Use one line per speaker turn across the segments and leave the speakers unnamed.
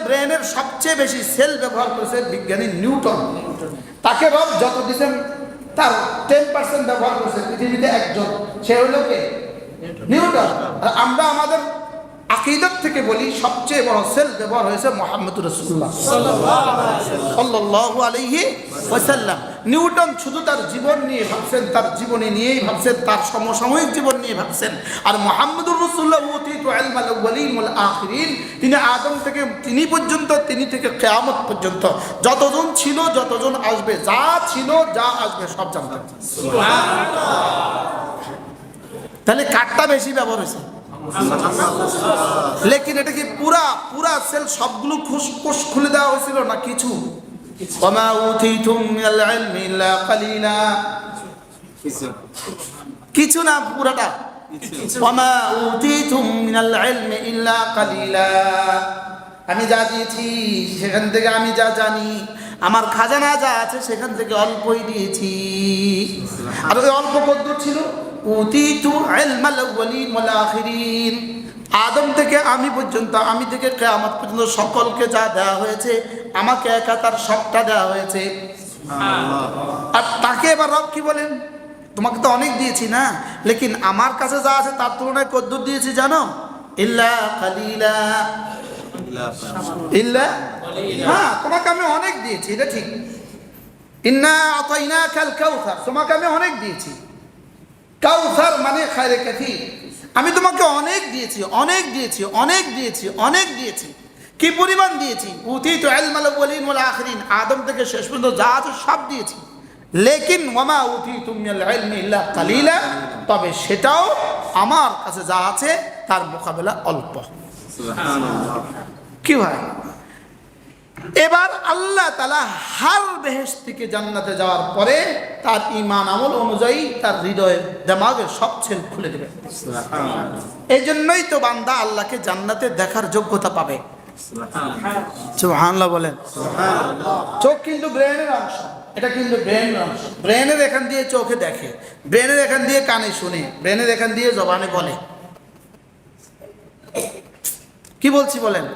ব্রেনের সবচেয়ে বেশি সেল ব্যবহার করেছে বিজ্ঞানী নিউটন। তাকে রব যত দিয়েছেন তার 10% ব্যবহার করেছে পৃথিবীতে একজন, সে হলো কে? নিউটন। আর আমরা আমাদের আকীদাত থেকে বলি সবচেয়ে বড় সেল ব্যবহার হয়েছে মুহাম্মদুর রাসূলুল্লাহ সাল্লাল্লাহু আলাইহি ওয়াসাল্লাম। নিউটন শুধু তার জীবন নিয়ে ভাবছেন, তার জীবনী নিয়েই ভাবছেন, তার সমসাময়িক জীবন নিয়ে ভাবছেন। আর মুহাম্মদুর রাসূলুল্লাহ উতীতু ইলমাল আউয়ালিন ওয়াল আখিরিন, তিনি আদম থেকে তিনি পর্যন্ত, তিনি থেকে কিয়ামত পর্যন্ত যতজন ছিল, যতজন আসবে, যা ছিল যা আসবে সব জানতেন। সুবহানাল্লাহ। তাহলে কাটটা বেশি ব্যবহার হয়েছে, লেকিন এটা কি পুরা পুরা সেল সবগুলো কোষ খুলে দেওয়া হয়েছিল না কিছু? ওয়ামা উতীতুম মিনাল ইলমি ইল্লা কালিলা, কিছু না, পুরাটা। ওয়ামা উতীতুম মিনাল ইলমি ইল্লা কালিলা, আমি যা দিয়েছি সেখান থেকে, আমি যা জানি, আমার খাজানা যা আছে সেখান থেকে অল্পই দিয়েছি। আর ওই অল্প কদ্দুর ছিল? উতীতু ইলমাল আউয়ালিন ওয়াল আখিরিন, আদম থেকে আমি পর্যন্ত, আমি থেকে কিয়ামত পর্যন্ত সকলকে যা দেওয়া হয়েছে, আমাকে একা তার সবটা দেওয়া হয়েছে। আর তাকে এবার রব কি বলেন? তোমাকে তো অনেক দিয়েছি না, লেকিন আমার কাছে যা আছে তার তুলনায় কদ্দুর দিয়েছি জানো? ইল্লা কালিলা, ইল্লা, হ্যাঁ তোমাকে আমি অনেক দিয়েছি, এটা ঠিক। ইন্না আতাইনাকাল কাউসার, তোমাকে আমি অনেক দিয়েছি। কাউসার মানে খায়রে কাথির, আমি তোমাকে অনেক দিয়েছি, অনেক দিয়েছি, অনেক দিয়েছি, অনেক দিয়েছি। কি পরিমাণ দিয়েছি? উতীতু ইলমাল আউয়ালিন ওয়াল আখিরিন, আদম থেকে শেষ পর্যন্ত যা আছে সব দিয়েছি। লেকিন ওয়ামা উতীতুম মিনাল ইলমি ইল্লা কালিলা, তবে সেটাও আমার কাছে যা আছে তার মোকাবেলা অল্প। সুবহানাল্লাহ। কি হয়? এবার আল্লাহ তাআলা হার বেহেশত থেকে জান্নাতে যাওয়ার পরে তার ঈমান আমল অনুযায়ী তার হৃদয়ের দিমাগের সব ছেল খুলে দেবে। সুবহানাল্লাহ। এই জন্যই তো বান্দা আল্লাহকে জান্নাতে দেখার যোগ্যতা পাবে। সুবহানাল্লাহ। সুবহানাল্লাহ বলেন। সুবহানাল্লাহ। চোখ কিন্তু ব্রেনের অংশ, এটা কিন্তু ব্রেনের অংশ। ব্রেনের এখান দিয়ে চোখে দেখে, ব্রেনের এখান দিয়ে কানে শুনে, ব্রেনের এখান দিয়ে জবানে বলে। কি বলছি বলেন?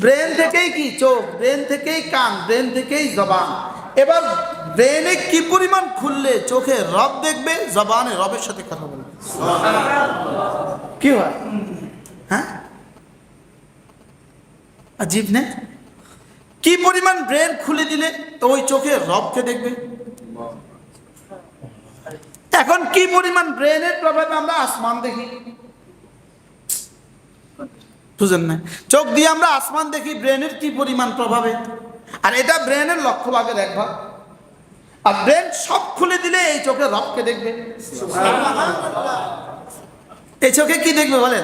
ব্রেন থেকেই কি চোখ, ব্রেন থেকেই কান, ব্রেন থেকেই জবান। এবার ব্রেনে কি পরিমাণ খুললে চোখে রব দেখবে, জবানে রবের সাথে কথা বলবে। কি হয়? হ্যাঁ, আজীব না? কি পরিমাণ ব্রেন খুলে দিলে তো ওই চোখে রবকে দেখবে। এখন কি পরিমাণ ব্রেনের প্রভাবে আমরা আসমান দেখি, বুঝেন না? চোখ দিয়ে আমরা আসমান দেখি, ব্রেনের কি পরিমাণ প্রভাবে। আর এটা ব্রেনের লক্ষ্য ভাগের এক ভাগ। আর ব্রেন সব খুলে দিলে এই চোখে রবকে দেখবে। এই চোখে কি দেখবে বলেন?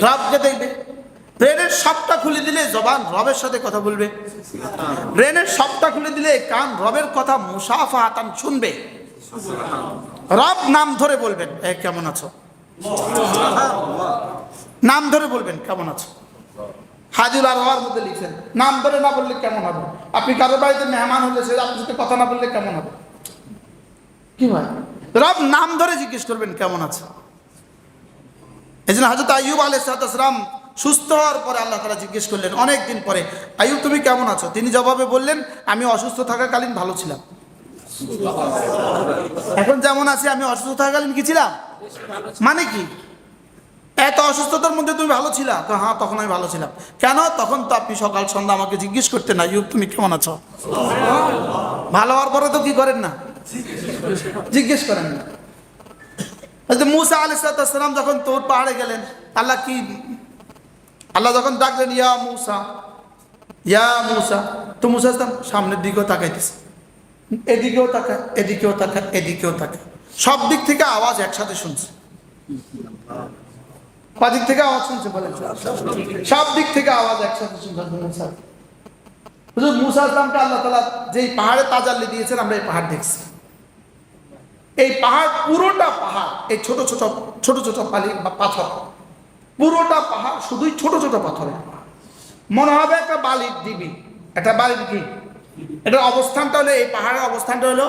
রবকে দেখবে। ব্রেনের সবটা খুলে দিলে জবান রবের সাথে কথা বলবে। ব্রেনের সবটা খুলে দিলে কান রবের কথা মুসাফাহাতান শুনবে। রব নাম ধরে বলবেন, এ কেমন আছো, নাম ধরে বলবেন কেমন আছো। হাজুল আরওয়ার মধ্যে লিখছেন, নাম ধরে না বললে কেমন হবে? আপনি কারো বাড়িতে মেহমান হলে সে আপনার সাথে কথা না বললে কেমন হবে? কি হয়? রব নাম ধরে জিজ্ঞেস করবেন কেমন আছে। এই জন্য হযরত আইয়ুব আলাইহিস সালাম সুস্থ হওয়ার পরে আল্লাহ তাআলা জিজ্ঞেস করলেন অনেক দিন পরে, আইয়ুব তুমি কেমন আছো? তিনি জবাবে বললেন, আমি অসুস্থ থাকাকালীন ভালো ছিলাম। এখন যেমন আছি, আমি অসুস্থ থাকাকালীন কি ছিলাম? মানে কি? এত অসুস্থতার মধ্যে তুমি ভালো ছিলা? হ্যাঁ, তখন আমি ভালো ছিলাম। কেন? তখন তো আপনি সকাল সন্ধ্যা আমাকে জিজ্ঞেস করতেন, আইয়ুব তুমি কেমন আছো। ভালো হওয়ার পরে তো কি করেন না? জিজ্ঞেস করেন না। মুসা আলাইহিস সালাম যখন তোর পাহাড়ে গেলেন, আল্লাহ যখন ডাকলেন ইয়া মুসা, ইয়া মুসা, তো মুসা সামনের দিকেও তাকাইতেছে, এদিকেও তাকায়, এদিকেও তাকায়, এদিকেও তাকায়, সব দিক থেকে আওয়াজ একসাথে শুনছে। কদিক থেকে আওয়াজ শুনছে বলেন? সব দিক থেকে আওয়াজ একসাথে শুনছে। মুসা আসলামকে আল্লাহ তাআলা যেই পাহাড়ে তাজাল্লি দিয়েছেন, আমরা এই পাহাড় দেখছি। এই পাহাড় পুরোটা পাহাড়, এই ছোট ছোট ছোট ছোট বালি বা পাথর, পুরোটা পাহাড় শুধুই ছোট ছোট পাথর। মনে হবে একটা বালির ঢিবি, একটা বালির কি। এটার অবস্থানটা হলো, এই পাহাড়ের অবস্থানটা হলো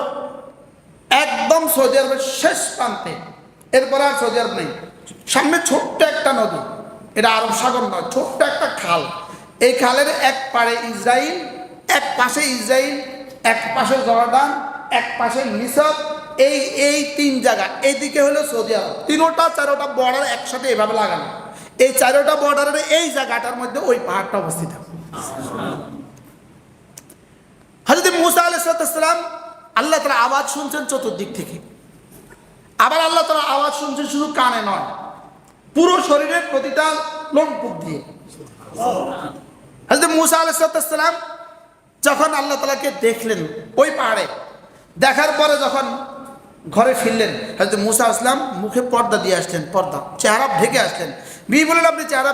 একদম সৌদি আরবের শেষ প্রান্তে। এরপরে আর সৌদি আরব নেই। সামনে ছোট্ট একটা নদী, এটা আরব সাগর নয়, ছোট্ট একটা খাল। এই খালের এক পারে ইসরায়েল, এক পাশে ইসরায়েল, এক পাশে জর্ডান, এক পাশে মিসর। এই তিন জায়গা, এইদিকে হলো সৌদি আরব। তিনোটা চারোটা বর্ডার একসাথে এভাবে লাগানো। এই চারোটা বর্ডারের এই জায়গাটার মধ্যে ওই পাহাড়টা অবস্থিত। হযরত মুসা আলাইহিস সালাম আল্লাহ তাআলা আওয়াজ শুনছেন চতুর্দিক থেকে। আবার আল্লাহ তাআলা আওয়াজ শুনছেন শুধু কানে নয়, পুরো শরীরের প্রতিটা লোমকূপ দিয়ে। হযরত মুসা আলাইহিস সালাম যখন আল্লাহ তাআলাকে দেখলেন ওই পাহাড়ে, দেখার পরে যখন ঘরে ফিরলেন, হযরত মুসা আসলাম মুখে পর্দা দিয়ে আসলেন, পর্দা, চেহারা ঢেকে আসলেন। বিবি বললেন, আপনি চেহারা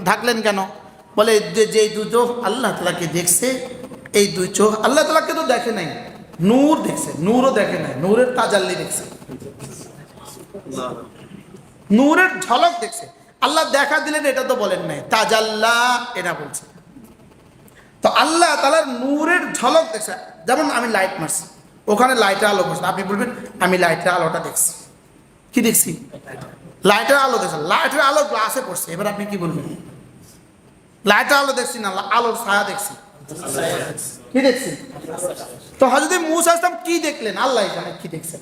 ঢাকলেন কেন? বলে যে দুই চোখ আল্লাহ তাআলাকে দেখছে, এই দুই চোখ আল্লাহ তাআলাকে তো দেখে নাই, নূর দেখছে, নূরও দেখে নাই, নূরের তাজাল্লি দেখছে, নূরের ঝলক দেখছে। আল্লাহ দেখা দিলেন এটা তো বলেন নাই, তাজাল্লা এটা বলছে। তো আল্লাহ তাআলার নূরের ঝলক দেখছে। যেমন আমি লাইট মারছি, ওখানে লাইটের আলো পড়ছে, আপনি বলবেন আমি লাইটের আলোটা দেখছি। কি দেখছি? লাইটের আলো দেখছি। লাইটের আলো গ্লাসে পড়ছে, এবার আপনি কি বলবেন? লাইটের আলো দেখছি না, আলোর ছায়া দেখছি। কি দেখছি? তো হযরত মুসা আসলাম কি দেখলেন? আল্লাহ জানে কি দেখছেন।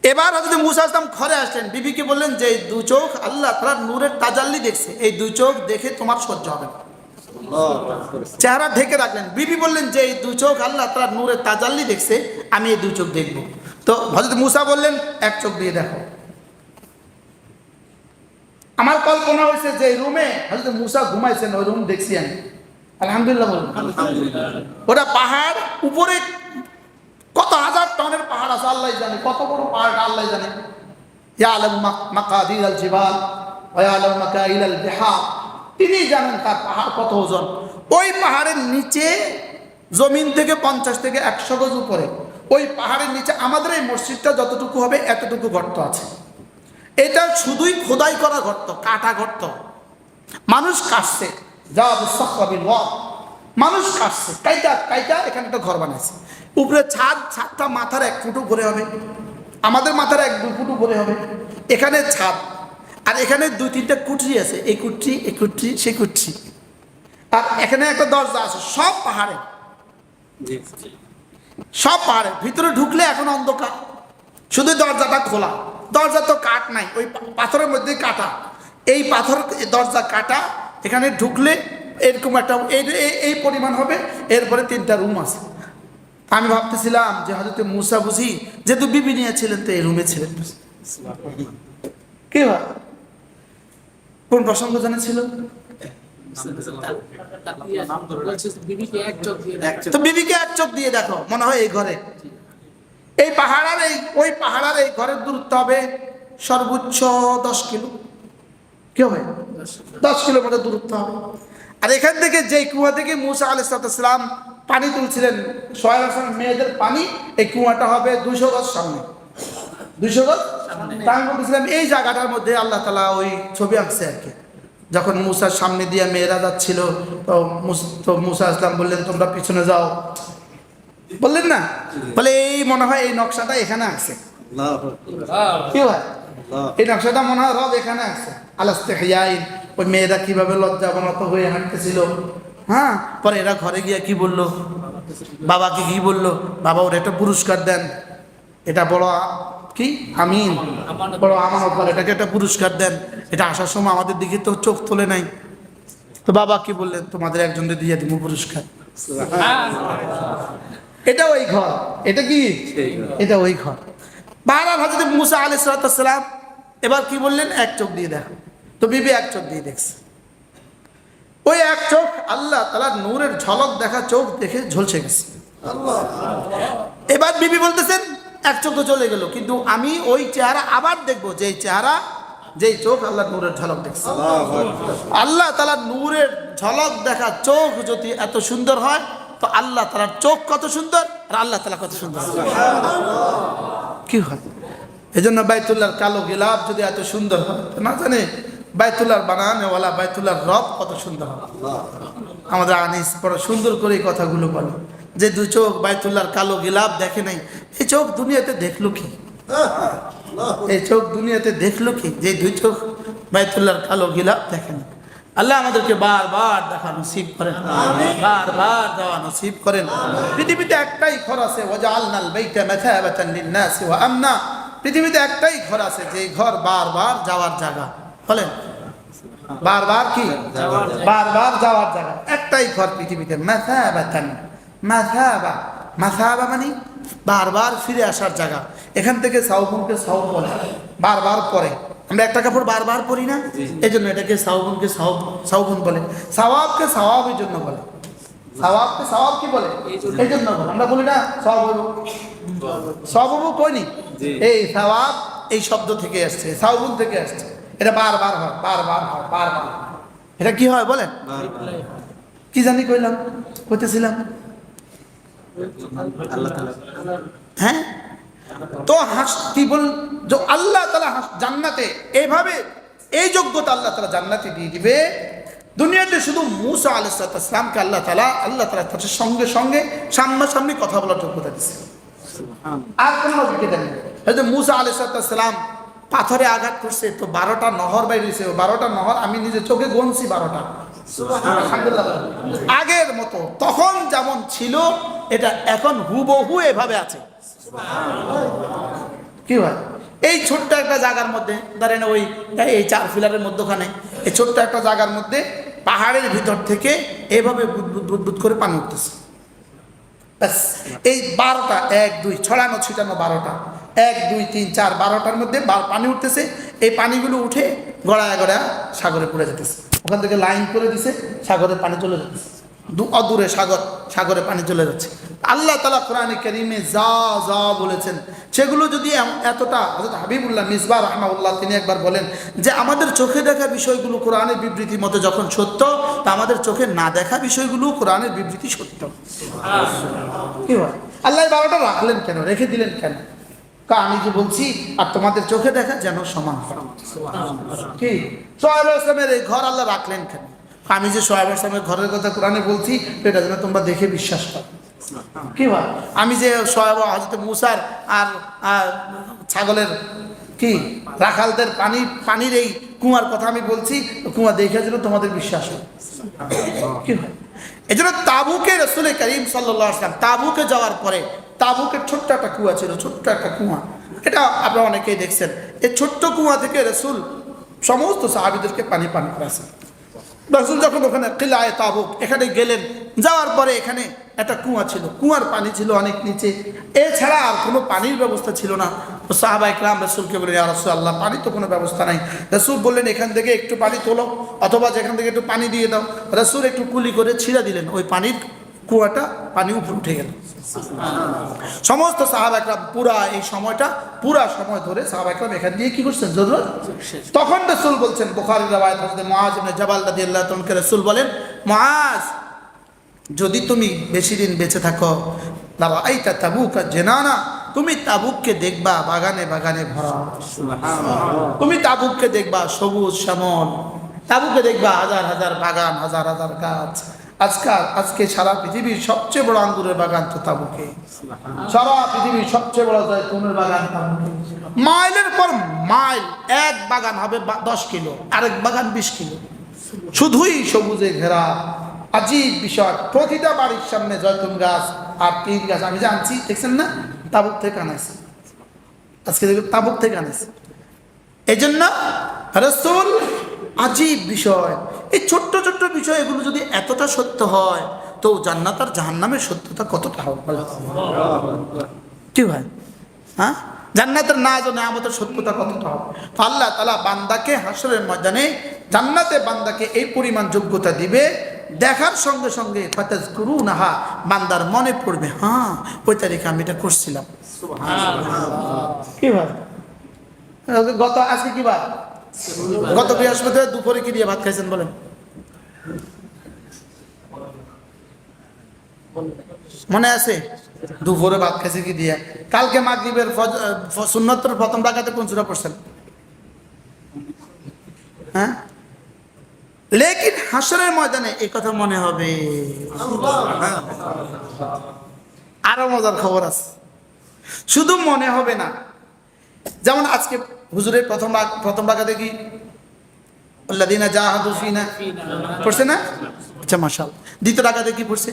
এবার হযরত মুসা আসলাম ঘরে আসলেন, বিবিকে বললেন যে দু চোখ আল্লাহ তাআলার নূরের তাজাল্লি দেখছে, এই দুই চোখ দেখে তোমার সহ্য হবে না। চেহারা ঢেকে রাখলেন। বিবি বললেন যে এই দুই চোখ আল্লাহ তাআলার নূরের তাজাল্লি দেখছে, আমি এই দুই চোখ দেখব। তো হযরত মুসা বললেন এক চোখ দিয়ে দেখো। আমার কল্পনা হয়েছে যে রুমে হযরত মুসা ঘুমাইছেন ওই রুম দেখছি আমি। আলহামদুলিল্লাহ বলুন। ওটা পাহাড়, উপরে কত হাজার টনের পাহাড় আছে, আল্লাহ জানে কত বড় পাহাড়, আল্লাহ জানে। ইয়ালামু মাকাদিরাল জিবাল ওয়া ইয়ালামু মাকাইলাল বিহার, তিনি জানেন তার পাহাড় কত ওজন। ওই পাহাড়ের নিচে জমিন থেকে 50 থেকে 100 গজ উপরে, ওই পাহাড়ের নিচে আমাদের এই মসজিদটা যতটুকু হবে এতটুকু গর্ত আছে। এটা শুধুই খোদাই করা গর্ত, কাটা গর্ত। মানুষ কাটছে, যা বিল ওয়াদ, মানুষ কাটছে, কাইটা এখানে একটা ঘর বানাইছে। উপরে ছাদটা মাথার 1 ফুট উপরে হবে, আমাদের মাথার 1-2 ফুট উপরে হবে। এখানে ছাদ, আর এখানে 2-3টা কুঠরি আছে, এই কুঠরি, এই কুঠরি, সেই কুঠরি, আর এখানে একটা দরজা আছে। সব পাহাড়ে, সব পাহাড়ে। ভিতরে ঢুকলে এখন অন্ধকার, শুধু দরজাটা খোলা। দরজা তো কাঠ নাই, ওই পাথরের মধ্যে কাটা, এই পাথর দরজা কাটা। এখানে ঢুকলে এরকম একটা এই পরিমাণ হবে। এরপরে 3টা রুম আছে। আমি ভাবতেছিলাম যে হযরত মুসা বুঝি যেহেতু বিবি নিয়েছিলেন তো এই রুমে ছিলেন। কি হয়, কোন প্রসঙ্গ জানেছিল? তো বিবিকে 1 চোখ দিয়ে দেখো, মনে হয় এই ঘরে, এই পাহাড় আর ওই পাহাড় আর এই ঘরের দূরত্ব হবে সর্বোচ্চ 10 কিলো। কি হবে? 10 কিলোমিটার দূরত্ব হবে। আর এখান থেকে যে কুয়া থেকে মুসা আলাইহিস সালাম পানি তুলছিলেন, মেয়েদের পানি, এই কুয়াটা হবে 200 গজ সামনে, 200 গজ। তাই বলছিলাম এই জায়গাটার মধ্যে আল্লাহ তাআলা ওই ছবি আঁকছে আর কি। যখন মুসার সামনে দিয়ে মেয়েরা যাচ্ছিল, তো মুসা আসলাম বললেন তোমরা পিছনে যাও, বললেন না? বলে এই মনে হয় এই নকশাটা এখানে আঁকছে। কি হয়, এই নকশাটা মনে হয় রব এখানে আঁকছে। আলাস্তিহয়াইন, ওই মেয়েরা কিভাবে লজ্জাবনত হয়ে হাঁটতেছিল। হ্যাঁ, পরে এরা ঘরে গিয়ে কি বললো, বাবাকে কি বললো, বাবা ওর একটা পুরস্কার দেন, এটা বড় কি আমিন, বড় আমানত, এটাকে একটা পুরস্কার দেন, এটা আসার সময় আমাদের দিকে তো চোখ তোলে নাই। তো বাবা কি বললেন, তোমাদের একজনকে দিয়ে দিব পুরস্কার। এটা ওই ঘর, এটা কি, এটা ওই ঘর। বাহরাল হযরত মুসা আলাইহিস সালাম এবার কি বললেন, 1 চোখ দিয়ে দেখো। তো বিবি 1 চোখ দিয়ে দেখছে। ওই 1 চোখ আল্লাহ তাআলার নূরের ঝলক দেখা চোখ দেখে ঝলসে গেছে। এবার বিবি বলতেছেন 1 চোখ তো চলে গেল, কিন্তু আমি ওই চেহারা আবার দেখবো, যেই চেহারা, যেই চোখ আল্লাহ নূরের ঝলক দেখছে। আল্লাহ তাআলার নূরের ঝলক দেখা চোখ যদি এত সুন্দর হয়, তো আল্লাহ তাআলার চোখ কত সুন্দর, আর আল্লাহ তাআলা কত সুন্দর। কি হয়, এজন্য বাইতুল্লাহর কালো গিলাফ যদি এত সুন্দর হয়, না জানে বাইতুল্লাহর বানানেওয়ালা বাইতুল্লাহর রব কত সুন্দর হয়। আমাদের আনিস বড় সুন্দর করে এই কথাগুলো বলে, যে 2 চোখ বাইতুল্লাহর কালো গিলাফ দেখে নাই, এই চোখ দুনিয়াতে দেখলো কি? এই চোখ দুনিয়াতে দেখলো কি? যে 2 চোখ বাইতুল্লাহর কালো গিলাফ দেখেন। আল্লাহ আমাদেরকে বারবার দেখা নসিব করেন, বারবার যাওয়া নসিব করেন। পৃথিবীতে একটাই ঘর আছে, ওয়াজআলনাল বাইতা মাথাবাতান লিন-নাসি ওয়া আমনা। পৃথিবীতে একটাই ঘর আছে যে ঘর বারবার যাওয়ার জায়গা। বলেন বারবার কি? বারবার যাওয়ার জায়গা। একটাই ঘর পৃথিবীতে, মাথাবাতান। মাথাবা, মাথাবা মানে বারবার ফিরে আসার জায়গা। এখান থেকে সাউবুনকে সাউব বলে, বারবার পরে। আমরা একটা কাপড় বারবার পরি না, এই জন্য এটাকে সাউবুনকে সাউবুন বলে। সাওয়াবকে সাওয়াব এই জন্য বলে, সাওয়াবকে সাওয়াব কি বলে এই জন্য বলে। আমরা বলি না সওয়াবু কইনি, এই সাওয়াব এই শব্দ থেকে আসছে, সাউবুন থেকে আসছে। এটা বারবার হয়, বারবার হয়, বারবার। এটা কি হয় বলেন? কি জানি কইলাম, কইতেছিলাম হ্যাঁ। তো কি বল, আল্লাহ তাআলা জান্নাতে এইভাবে এই যোগ্যতা আল্লাহ তাআলা জান্নাতে দিয়ে দিবে। দুনিয়াতে শুধু মূসা আলাইহিস সালামকে আল্লাহ তাআলা তার সঙ্গে সঙ্গে সামনাসামনি কথা বলার যোগ্যতা দিয়েছে। আর কোন নবীকে দেন না। এই যে মূসা আলাইহিস সালাম পাথরে আঘাত করছে, তো 12টা নহর বাইরে হয়েছে। 12টা নহর আমি নিজে চোখে গুনছি, 12টা। আগের মতো তখন যেমন ছিল এটা এখন হুবহু এভাবে আছে। কি হয় এই ছোট্ট একটা জায়গার মধ্যে, ধরেন ওই এই 4 ফিলারের মধ্যখানে এই ছোট্ট একটা জায়গার মধ্যে পাহাড়ের ভিতর থেকে এভাবে বুদবুদ বুদবুদ করে পানি উঠতেছে। ব্যাস এই 12টা 1 2 ছড়ানো ছিটানো 12টা 1 2 3 4 12টার মধ্যে পানি উঠতেছে। এই পানিগুলো উঠে গড়ায় গড়ায় সাগরে পড়ে যেতেছে। ওখান থেকে লাইন করে দিছে, সাগরের পানি চলে যাচ্ছে, অদূরে সাগরে পানি চলে যাচ্ছে। আল্লাহ তাআলা কোরআনে কারীমে যা যা বলেছেন সেগুলো যদি এতটা, হযরত হাবিবুল্লাহ মিসবাহ রাহমাহুল্লাহ তিনি একবার বলেন যে আমাদের চোখে দেখা বিষয়গুলো কোরআনের বিবৃতির মতো যখন সত্য, তা আমাদের চোখে না দেখা বিষয়গুলো কোরআনের বিবৃতি সত্য। কি হয় আল্লাহ 12টা রাখলেন কেন, রেখে দিলেন কেন? আমি যে বলছি আর তোমাদের চোখে দেখা যেন সমান। কি শুআয়ব আলাইহিস সালামের এই ঘর আল্লাহ রাখলেন কেন? আমি যে শুআয়ব আলাইহিস সালামের ঘরের কথা কোরআনে বলছি এটা যেন তোমরা দেখে বিশ্বাস করো। কি হয় আমি যে শুআয়ব হযরত মূসার আর ছাগলের কি রাখালদের পানির এই কুয়ার কথা আমি বলছি, কুয়া দেখে যেন তোমাদের বিশ্বাস হয়। কি হয় এই জন্য তাবুকে রাসূল করিম সাল্লাল্লাহু আলাইহি ওয়াসাল্লাম তাবুকে যাওয়ার পরে, তাবুকের ছোট্ট একটা কুয়া ছিল, ছোট্ট একটা কুয়া। এটা আপনারা অনেকেই দেখছেন। এই ছোট্ট কুয়া থেকে রাসূল সমস্ত সাহাবীদেরকে পানি পান করাছেন। রাসূল যখন ওখানে কিলায়ে তাবুক এখানে গেলেন, যাওয়ার পরে এখানে একটা কুয়া ছিল, কুয়ার পানি ছিল অনেক নিচে, এছাড়া আর কোনো পানির ব্যবস্থা ছিল না। তো সাহাবায়ে কেরাম রাসূলকে বললেন, ইয়া রাসূলুল্লাহ পানি তো কোনো ব্যবস্থা নাই। রাসূল বললেন এখান থেকে একটু পানি তোলো, অথবা যেখান থেকে একটু পানি দিয়ে দাও। রাসূল একটু কুলি করে ছিঁড়ে দিলেন, ওই পানির কুয়াটা পানি উপরে উঠে গেল। সমস্ত সাহাবায়ে কেরাম পুরা সময় ধরে সাহাবায়ে কেরাম এখান দিয়ে কি করছেন জরুরত। তখন রাসূল বলছেন, বুখারীর রওয়ায়াত হযরত মুআজ ইবনে জাবাল রাদিয়াল্লাহু তাআলা রাসূল বলেন, মুআজ যদি তুমি বেশি দিন বেঁচে থাকো, লারাআইতা তাবুকা জানানা, তুমি তাবুককে দেখবা বাগানে বাগানে ভরা। তুমি তাবুককে দেখবা সবুজ শ্যামল, তাবুকে দেখবা হাজার হাজার বাগান, হাজার হাজার গাছ। আজকে সারা পৃথিবীর সবচেয়ে বড় আঙ্গুরের বাগান তো তাবুকে, সারা পৃথিবীর সবচেয়ে বড় জয়তুনের বাগান তাবুকে। মাইলের পর মাইল এক বাগান হবে 10 কিলো, আরেক বাগান 20 কিলো, শুধুই সবুজে ঘেরা। আজীব বিষয়, প্রতিটা বাড়ির সামনে জয়তুন গাছ আর পীর গাছ। আমি জানছি, দেখছেন না, তাবুক থেকে আনাইছে, আজকে তাবুক থেকে আনাইছে। এই জন্য রাসূল আজীব বিষয়, এই ছোট্ট ছোট্ট বিষয়, এগুলো যদি এতটা সত্য হয় তো জান্নাত আর জাহান্নামের সত্যতা কতটা হবে? কি ভাই, হ্যাঁ, জান্নাতের নাজ ও নেয়ামতের সত্যতা কতটা হবে? আল্লাহ তাআলা বান্দাকে হাসরের ময়দানে জান্নাতে বান্দাকে এই পরিমাণ যোগ্যতা দিবে, দেখার সঙ্গে সঙ্গে ফাতাজকুরুনাহা, বান্দার মনে পড়বে, হ্যাঁ ওই তারিখে আমি এটা করছিলাম। কি ভাই, আজকে কি বার? গত বৃহস্পতিবার দুপুরে কি দিয়ে ভাত খাইছেন বলেন? মনে আছে? দুপুরে ভাত খাইছে কি দিয়ে? কালকে মাগরিবের সুন্নতের প্রথম রাকাতে কোন সূরা পড়ছেন? হ্যাঁ, লেকিন হাসরের ময়দানে এই কথা মনে হবে। আরো মজার খবর আছে, শুধু মনে হবে না। যেমন আজকে হুজুরের প্রথম রাকাতে কি আল্লাযীনা জাহাদু ফিনা পড়ছে না? আচ্ছা মাশাআল্লাহ। দ্বিতীয় রাকাতে কি পড়ছে?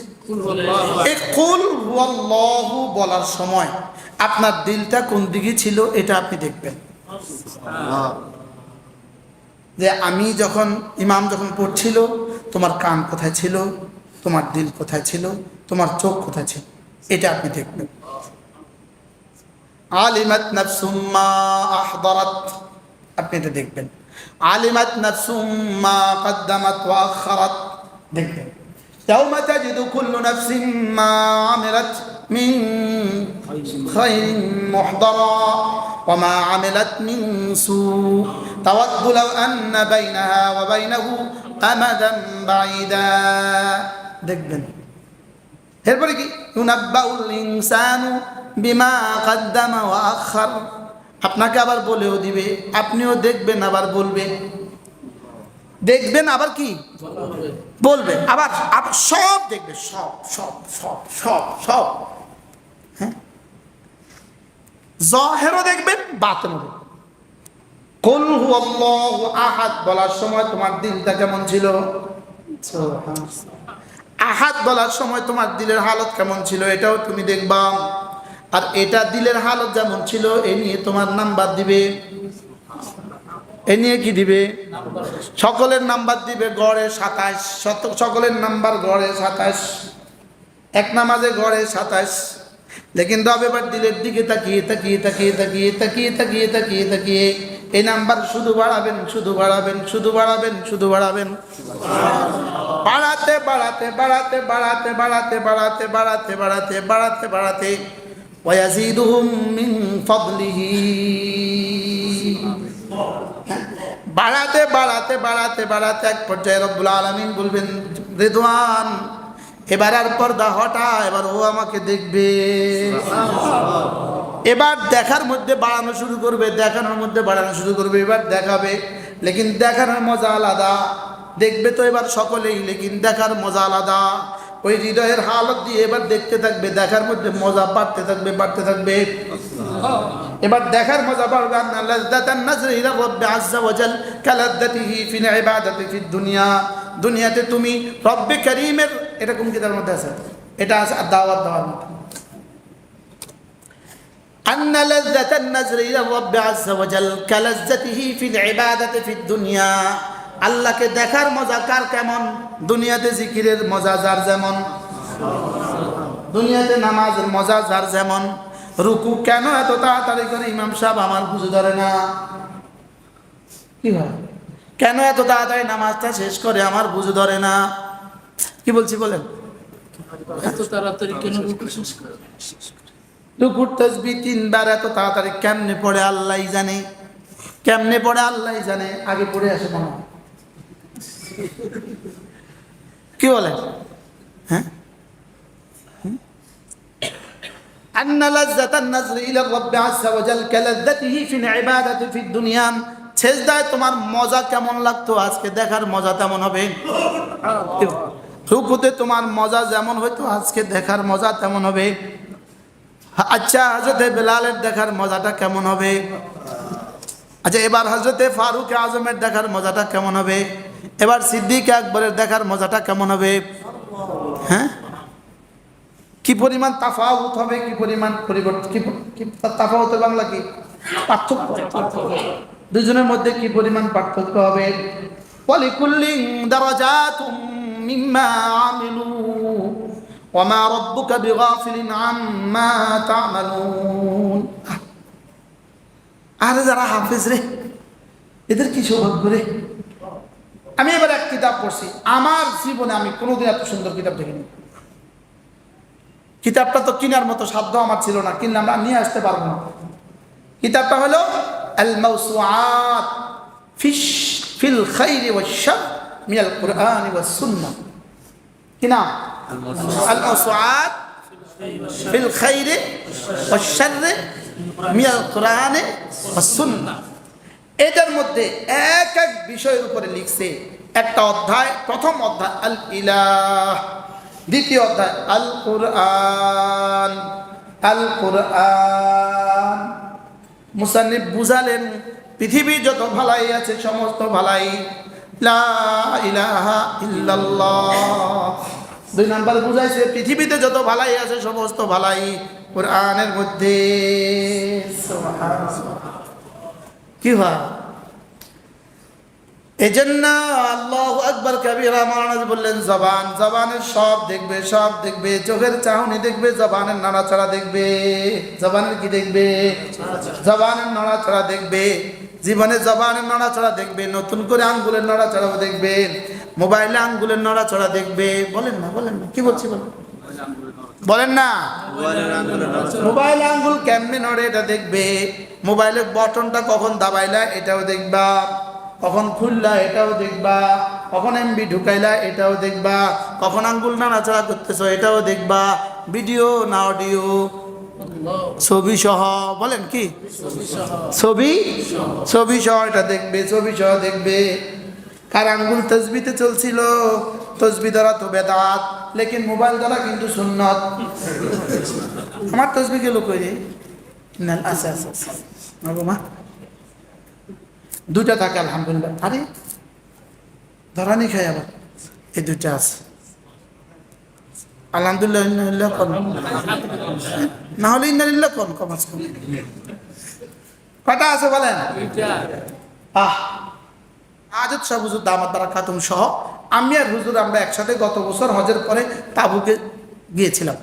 এই কুল হুয়াল্লাহু বলার সময় আপনার দিলটা কোন দিকে ছিল এটা আপনি দেখবেন। যে আমি যখন ইমাম যখন পড়ছিল তোমার কান কোথায় ছিল, তোমার দিল কোথায় ছিল, তোমার চোখ কোথায় ছিল, এটা আপনি দেখবেন। আলিমাত নাফসুম মা আহদারাত, আপনি এটা দেখবেন। আলিমাত নাফসুম মা কদ্দামাত ওয়া আখারাত, দেখবেন। ইয়াওমা তাজিদু কুল্লু নাফসিন মা আমিলাত মিন খায়রিন মুহদারা ওয়া মা আমিলাত মিন সু তাওয়াদ্দু লাও আন্না বাইনাহা ওয়া বাইনাহু আমাদান বাঈদা, দেখবেন। এরপরে কি? ইউনাব্বাউল ইনসানু বিমা কদ্দামা ওয়া আখার, আপনাকে আবার বলেও দিবে, আপনিও দেখবেন আবার বলবেন, দেখবেন আবার কি বলবেন, আবার সব দেখবে, সব সব সব সব সব। হ্যাঁ, জাহেরও দেখবেন বাতিনও দেখবেন। কুল হুয়াল্লাহু আহাদ বলার সময় তোমার দিলটা কেমন ছিল? আহাদ বলার সময় তোমার দিলের হালত কেমন ছিল এটাও তুমি দেখবা। আর এটা দিলের হালত যেমন ছিল এ নিয়ে তোমার নাম্বার দিবে। এ নিয়ে কি দিবে? সকলের নাম্বার দিবে গড়ে 27, সকলের নাম্বার গড়ে 27, এক নামাজে গড়ে 27। লেকিন তবে এবার দিলের দিকে তাকিয়ে তাকিয়ে তাকিয়ে তাকিয়ে তাকিয়ে তাকিয়ে তাকিয়ে তাকিয়ে এই নাম্বার শুধু বাড়াবেন, শুধু বাড়াবেন, শুধু বাড়াবেন, শুধু বাড়াবেন, বাড়াতে বাড়াতে বাড়াতে বাড়াতে বাড়াতে বাড়াতে বাড়াতে বাড়াতে বাড়াতে বাড়াতে ওয়ায়াজিদুহুম মিন ফাদলিহি, বাড়াতে বাড়াতে বাড়াতে বাড়াতে এক পর্যায়ে রব্বুল আলামিন বলবেন রিদওয়ান এবার আর পর্দা হটা, এবার ও আমাকে দেখবে। এবার দেখার মধ্যে বাড়ানো শুরু করবে, দেখানোর মধ্যে বাড়ানো শুরু করবে, এবার দেখাবে। লেকিন দেখানোর মজা আলাদা, দেখবে তো এবার সকলেই, লেকিন দেখার মজা আলাদা। ওই হৃদয়ের হালত দিয়ে এবার দেখতে থাকবে, দেখার মধ্যে মজা বাড়তে থাকবে, বাড়তে থাকবে। এবার দেখার মজা বাড়বে। আন্না লাযযাতান নাজরি ইলা রাব্বি আযজা ওয়া জাল কালাযযাতিহি ফিল ইবাদাতি ফিদ দুনিয়া, দুনিয়াতে তুমি রব্বে কারীমের, এটা কোন কিতাবের মধ্যে আছে? এটা আছে দাওয়াত দেওয়ার মধ্যে। আন্না লাযযাতান নাজরি ইলা রাব্বি আযজা ওয়া জাল কালাযযাতিহি ফিল ইবাদাতি ফিদ দুনিয়া, আল্লাহকে দেখার মজা কার কেমন? দুনিয়াতে জিকিরের মজা যার যেমন, দুনিয়াতে নামাজের মজা যার যেমন। রুকু কেন এত তাড়াতাড়ি করে ইমাম সাহেব আমার বুঝে ধরে না? কি হয় কেন এত তাড়াতাড়ি নামাজটা শেষ করে আমার বুঝে ধরে না? কি বলছি বলেন?
এত তাড়াতাড়ি কেন রুকু শেষ করে?
রুকুর তাসবিহ 3 বার এত তাড়াতাড়ি কেমনে পড়ে আল্লাহই জানে, কেমনে পড়ে আল্লাহই জানে। আগে পড়ে আসে মনে হয়। কি বলেন? হ্যাঁ, আন্না লাযযাতান নাজরি ইলা রাব্বি আযজা ওয়া জাল কালাযযাতিহি ফিল ইবাদাতি ফিদ দুনিয়া, সেজদায় তোমার মজা কেমন লাগতো আজকে দেখার মজা তেমন হবে। রুকুতে তোমার মজা যেমন হয়তো আজকে দেখার মজা তেমন হবে। আচ্ছা, হযরতে বেলালের দেখার মজাটা কেমন হবে? আচ্ছা, এবার হযরতে ফারুক আজমের দেখার মজাটা কেমন হবে? এবার সিদ্দিক আকবরের দেখার মজাটা কেমন হবে? হ্যাঁ, কি পরিমাণ তাফাউত হবে, কি পরিমাণ পরিবর্তন, কি তাফাউত, বাংলা কি পার্থক্য, দুজনের মধ্যে কি পরিমাণ পার্থক্য হবে। ওয়ালিকুল্লিন দারাজাতুম মিম্মা আমিলু ওয়া মা রাব্বুকা বিগাফিলিন আম্মা তা'মালুন। আরে যারা হাফেজ রে, এদের কি সৌভাগ্য রে। আমি এবার এক কিতাব পড়ছি, আমার জীবনে আমি কোনোদিন এত সুন্দর কিতাব দেখিনি। কিতাবটা তো কেনার মতো সাধ্য আমার ছিল না, কিনলে আমরা নিয়ে আসতে পারবো না। কিতাবটা হলো আল মাওসুআত ফিল খাইরি ওয়াশ শার মিনাল কুরআন ওয়াস সুন্নাহ। কি নাম? আল মাওসুআত ফিল খাইরি ওয়াশ শার মিনাল কুরআন ওয়াস সুন্নাহ। এটার মধ্যে এক এক বিষয়ের উপরে লিখছে। একটা অধ্যায়, প্রথম অধ্যায় আল ইলাহ, দ্বিতীয় অধ্যায় আল কুরআন। আল কুরআন মুসান্নিফ বুঝালেন পৃথিবীর যত ভালাই আছে সমস্ত ভালাই লা ইলাহা ইল্লাল্লাহ। 2 নাম্বার বুঝাইছে পৃথিবীতে যত ভালাই আছে সমস্ত ভালাই কোরআনের মধ্যে। কি হয় এই জন্য আল্লাহু আকবার কাবীরা মাওলানা বললেন জবান, জবানের সব দেখবে, সব দেখবে, চোখের চাহনি দেখবে, জবানের নাড়াচাড়া দেখবে। জবানের কি দেখবে? জবানের নাড়াচাড়া দেখবে। জীবনে জবানের নড়াচড়া দেখবে, নতুন করে আঙ্গুলের নড়াচড়াও দেখবে, মোবাইলে আঙ্গুলের নড়াচড়া দেখবে। বলেন না, বলেন না, কি বলছি বলেন, বলেন না। মোবাইল আঙ্গুল কেমনে নড়ে এটা দেখবে, মোবাইলের বটনটা কখন দাবাইলা এটাও দেখবা, কখন খুললা এটাও দেখবা, কখন এমবি ঢুকাইলা এটাও দেখবা, কখন আঙ্গুল নাড়াচড়া করতেছো এটাও দেখবা। ভিডিও না অডিও, ছবি সহ, বলেন কি, ছবি, ছবি সহ এটা দেখবে, ছবি সহ দেখবে। কার আঙ্গুল তসবিতে চলছিল, তসবি দ্বারা তো বেদাত, লেকিন মোবাইল দ্বারা কিন্তু সুন্নত। আমার তসবি গেল কই রে? আচ্ছা আচ্ছা আচ্ছা, মা দুটা থাকে আলহামদুলিল্লাহ। আরে ধরানি খাই আবার, এই দুটা আছে আলহামদুলিল্লাহ। ইন্নালিল্লাহ কোন না হলে ইন্নালিল্লাহ কোন কম আছে, কটা আছে বলেন? আজত শাহ হুজুর দামাত বারাকাতুম সহ আমি আর হুজুর আমরা একসাথে গত বছর হজের পরে তাবুকে গিয়েছিলাম।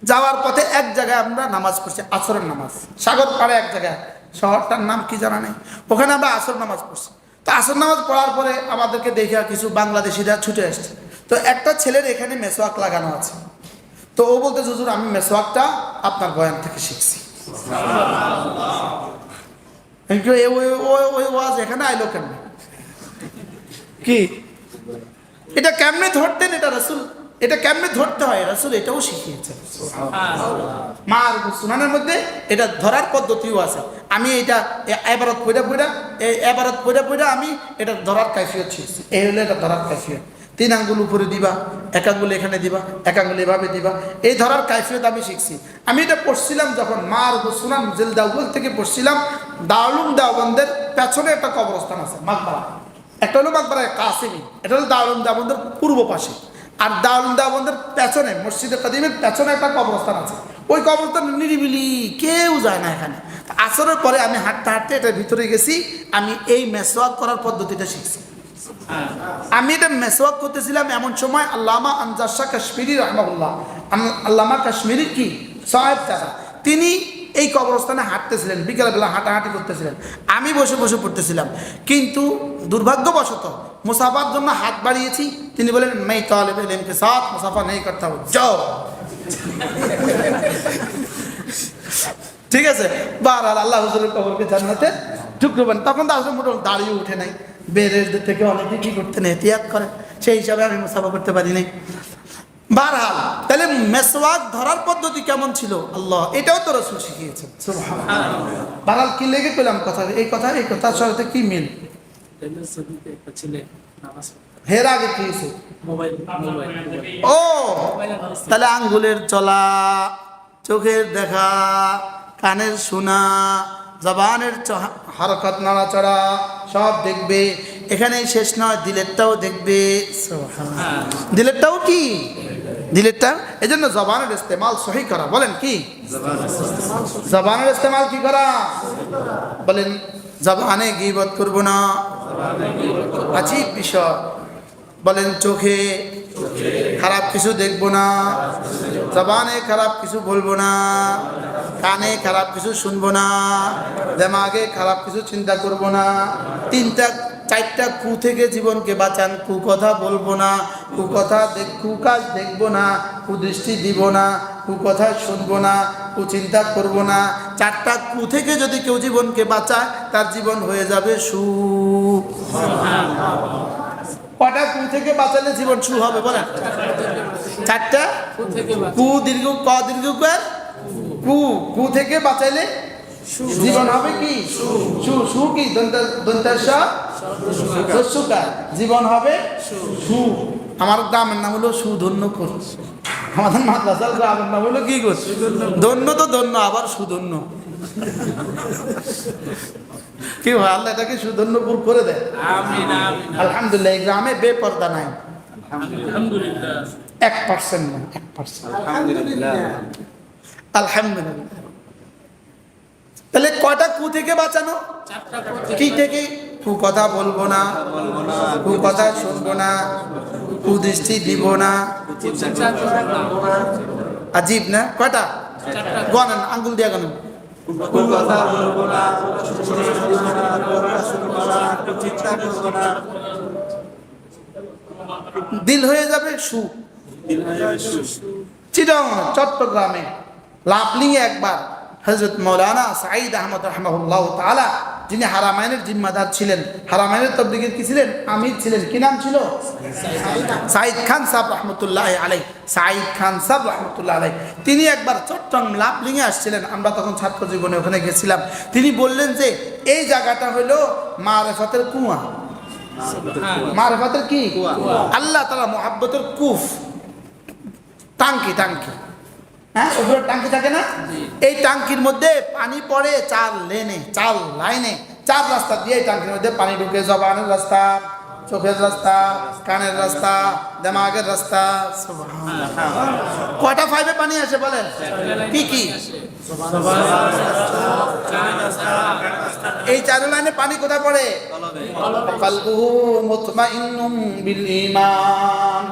যাওয়ার পথে এক জায়গায় আমরা নামাজ পড়ছি, আসরের নামাজ, সাগর পাড়ে এক জায়গায়, শহরটার নাম কি জানা নেই, ওখানে আমরা আসর নামাজ পড়ছি। তো আসর নামাজ পড়ার পরে আমাদেরকে দেখে কিছু বাংলাদেশিরা ছুটে আসছে। তো একটা ছেলের এখানে মেসওয়াক লাগানো আছে, তো ও বলতে হুজুর আমি মেসওয়াকটা আপনার বয়ান থেকে শিখছি। ওই ওয়াজ এখানে আইলো কেন, কি এটা কেমনে ধরতেন, এটা রাসূল, এটা কেমনে ধরতে হয় রাসূল এটাও শিখিয়েছেন। মার সুনানের মধ্যে এটা ধরার পদ্ধতিও আছে। আমি এটা এবারত পড়া আমি এটা ধরার কাইফিয়ত শিখছি। এই হলো এটা ধরার কাইফিয়ত। 3 আঙ্গুল উপরে দিবা, 1 আঙ্গুল এখানে দিবা, 1 আঙ্গুল এভাবে দিবা, এই ধরার কাইফিয়ত আমি শিখছি। আমি এটা পড়ছিলাম যখন মার সুনান জিলদাউল থেকে পড়ছিলাম। দারুল দেওবন্দের পেছনে একটা কবরস্থান আছে, মাকবারা। একটা হলো মাকবারা কাসিমি, এটা হলো দারুল দেওবন্দের পূর্ব পাশে। আর দারুল দেওবন্দের পেছনে মসজিদে কাদিমের পেছনে একটা কবরস্থান আছে। ওই কবরস্থান নিরিবিলি, কেউ যায় না এখানে। আসরের পরে আমি হাঁটতে হাঁটতে এটার ভিতরে গেছি, আমি এই মেসওয়াক করার পদ্ধতিটা শিখছি। আমি এটা মেসওয়াক করতেছিলাম এমন সময় আল্লামা আনজার শাহ কাশ্মীরি রহমাহুল্লাহ, আল্লামা কাশ্মীরি কি সাহেব চাচা, তিনি এই কবরস্থানে হাঁটতেছিলেন, বিকেলবেলা হাঁটাহাঁটি করতেছিলেন, আমি বসে বসে পড়তেছিলাম। কিন্তু দুর্ভাগ্যবশত মুসাফার জন্য হাত বাড়িয়েছি, তিনি বলেন मैं तालिब इल्म के साथ मुसाफा नहीं करता हूं, जाओ। ঠিক আছে, বারবার আল্লাহ হুজুরের কবরকে জান্নাতে ঢুকবেন। তখন তো আসলে মোটামুটি দাঁড়িয়ে উঠে নাই, বেরের থেকে অনেকে কি করতেন এহতিয়াত করেন, সেই হিসাবে আমি মুসাফা করতে পারি নাই। বারহাল তাহলে মেসওয়াক ধরার পদ্ধতি কেমন ছিল, আল্লাহ এটাও তো রাসূল শিখিয়েছেন। সুবহানাল্লাহ। বারহাল কি লেগে পেলাম কথা, এই কথার সাথে কি মিল?
একটা ছেলে নামাজ
হের আগে কি হয়েছে?
মোবাইল
ও তাহলে আঙ্গুলের চলা, চোখের দেখা, কানের শোনা, জবানের হরকত নাড়াচড়া সব দেখবে। এখানেই শেষ নয়, দিলেরটাও দেখবে। দিলেরটাও কি, দিলেরটা এই জন্য জবানের ইস্তেমাল সহি করা। বলেন কি, জবানের ইস্তেমাল কি করা? বলেন জবানে গীবত করব না, আজীব বিষয়। বলেন চোখে খারাপ কিছু দেখবো না, জবানে খারাপ কিছু বলবো না, কানে খারাপ কিছু শুনবো না, দিমাগে খারাপ কিছু চিন্তা করবো না। 4টা কু থেকে জীবনকে বাঁচান। কুকথা বলবো না, কুকাজ দেখবো না, কুদৃষ্টি দিব না, কুকথা শুনবো না, কুচিন্তা করবো না। 4টা কু থেকে যদি কেউ জীবনকে বাঁচায়, তার জীবন হয়ে যাবে সু। কটা কু থেকে বাঁচালে জীবন সু হবে বলেন? 4টা কু, দীর্ঘ ক দীর্ঘ কু, কু থেকে বাঁচাইলে জীবন হবে কি সু। সু কি দন্তার, জীবন হবে সু। আমার গ্রামের নাম হলো সুধন্যপুর, আমাদের মাদ্রাসার গ্রামের নাম হলো কি গো ধন্য, তো ধন্য আবার সুধন্য। কি হয়, আল্লাহ এটাকে সুধন্যপুর করে দেয়।
আমিন আমিন
আলহামদুলিল্লাহ, এই গ্রামে বেপর্দা নাই,
আলহামদুলিল্লাহ
1% না, 1%।
আলহামদুলিল্লাহ।
আলহামদুলিল্লাহ। তাহলে কয়টা কু থেকে বাঁচানো?
চারটা
কি থেকে? কু কথা বলবো না, কু কথা শুনবো না, কুদৃষ্টি দিব না। আজীব না? কয়টা? গণেন, আঙ্গুল দিয়ে গণেন।
কথা বলবো না, শুনবো না, চিন্তা করবো না।
দিল হয়ে যাবে সু। চিটং চট্টগ্রামে লাভলিংয়ে একবার হযরত মাওলানা সাঈদ আহমদ রাহমাহুল্লাহ তাআলা, যিনি হারামাইনের জিম্মাদার ছিলেন, হারামাইনের তাবলীগের কি ছিলেন? আমির ছিলেন। কি নাম ছিল? সাঈদ খান সাহেব রহমতুল্লাহ আলাইহি। সাঈদ খান সাহেব রহমতুল্লাহ আলাইহি তিনি একবার চট্টগ্রাম লাভলিংয়ে আসছিলেন। আমরা তখন ছাত্র জীবনে ওখানে গেছিলাম। তিনি বললেন যে এই জায়গাটা হলো মারিফাতের কুয়া। মারিফাতের কি? আল্লাহ তাআলা মুহাব্বতের কূপ, টাঙ্কি। টাঙ্কি, হ্যাঁ, ওপরে টাঙ্কি থাকে না? এই টাঙ্কির মধ্যে পানি পড়ে 4 লেনে, 4 লাইনে, 4 রাস্তা দিয়ে এই টাঙ্কির মধ্যে পানি ঢুকে। জবানের রাস্তা, চোখের রাস্তা, কানের রাস্তা, দিমাগের রাস্তা। সুবহানাল্লাহ। কয়টা পাইপে পানি আসে বলেন? কি কি? এই 4 লাইনে পানি কোথায় পড়ে? কলবুহু মুতমাইন্নুম বিল ঈমান।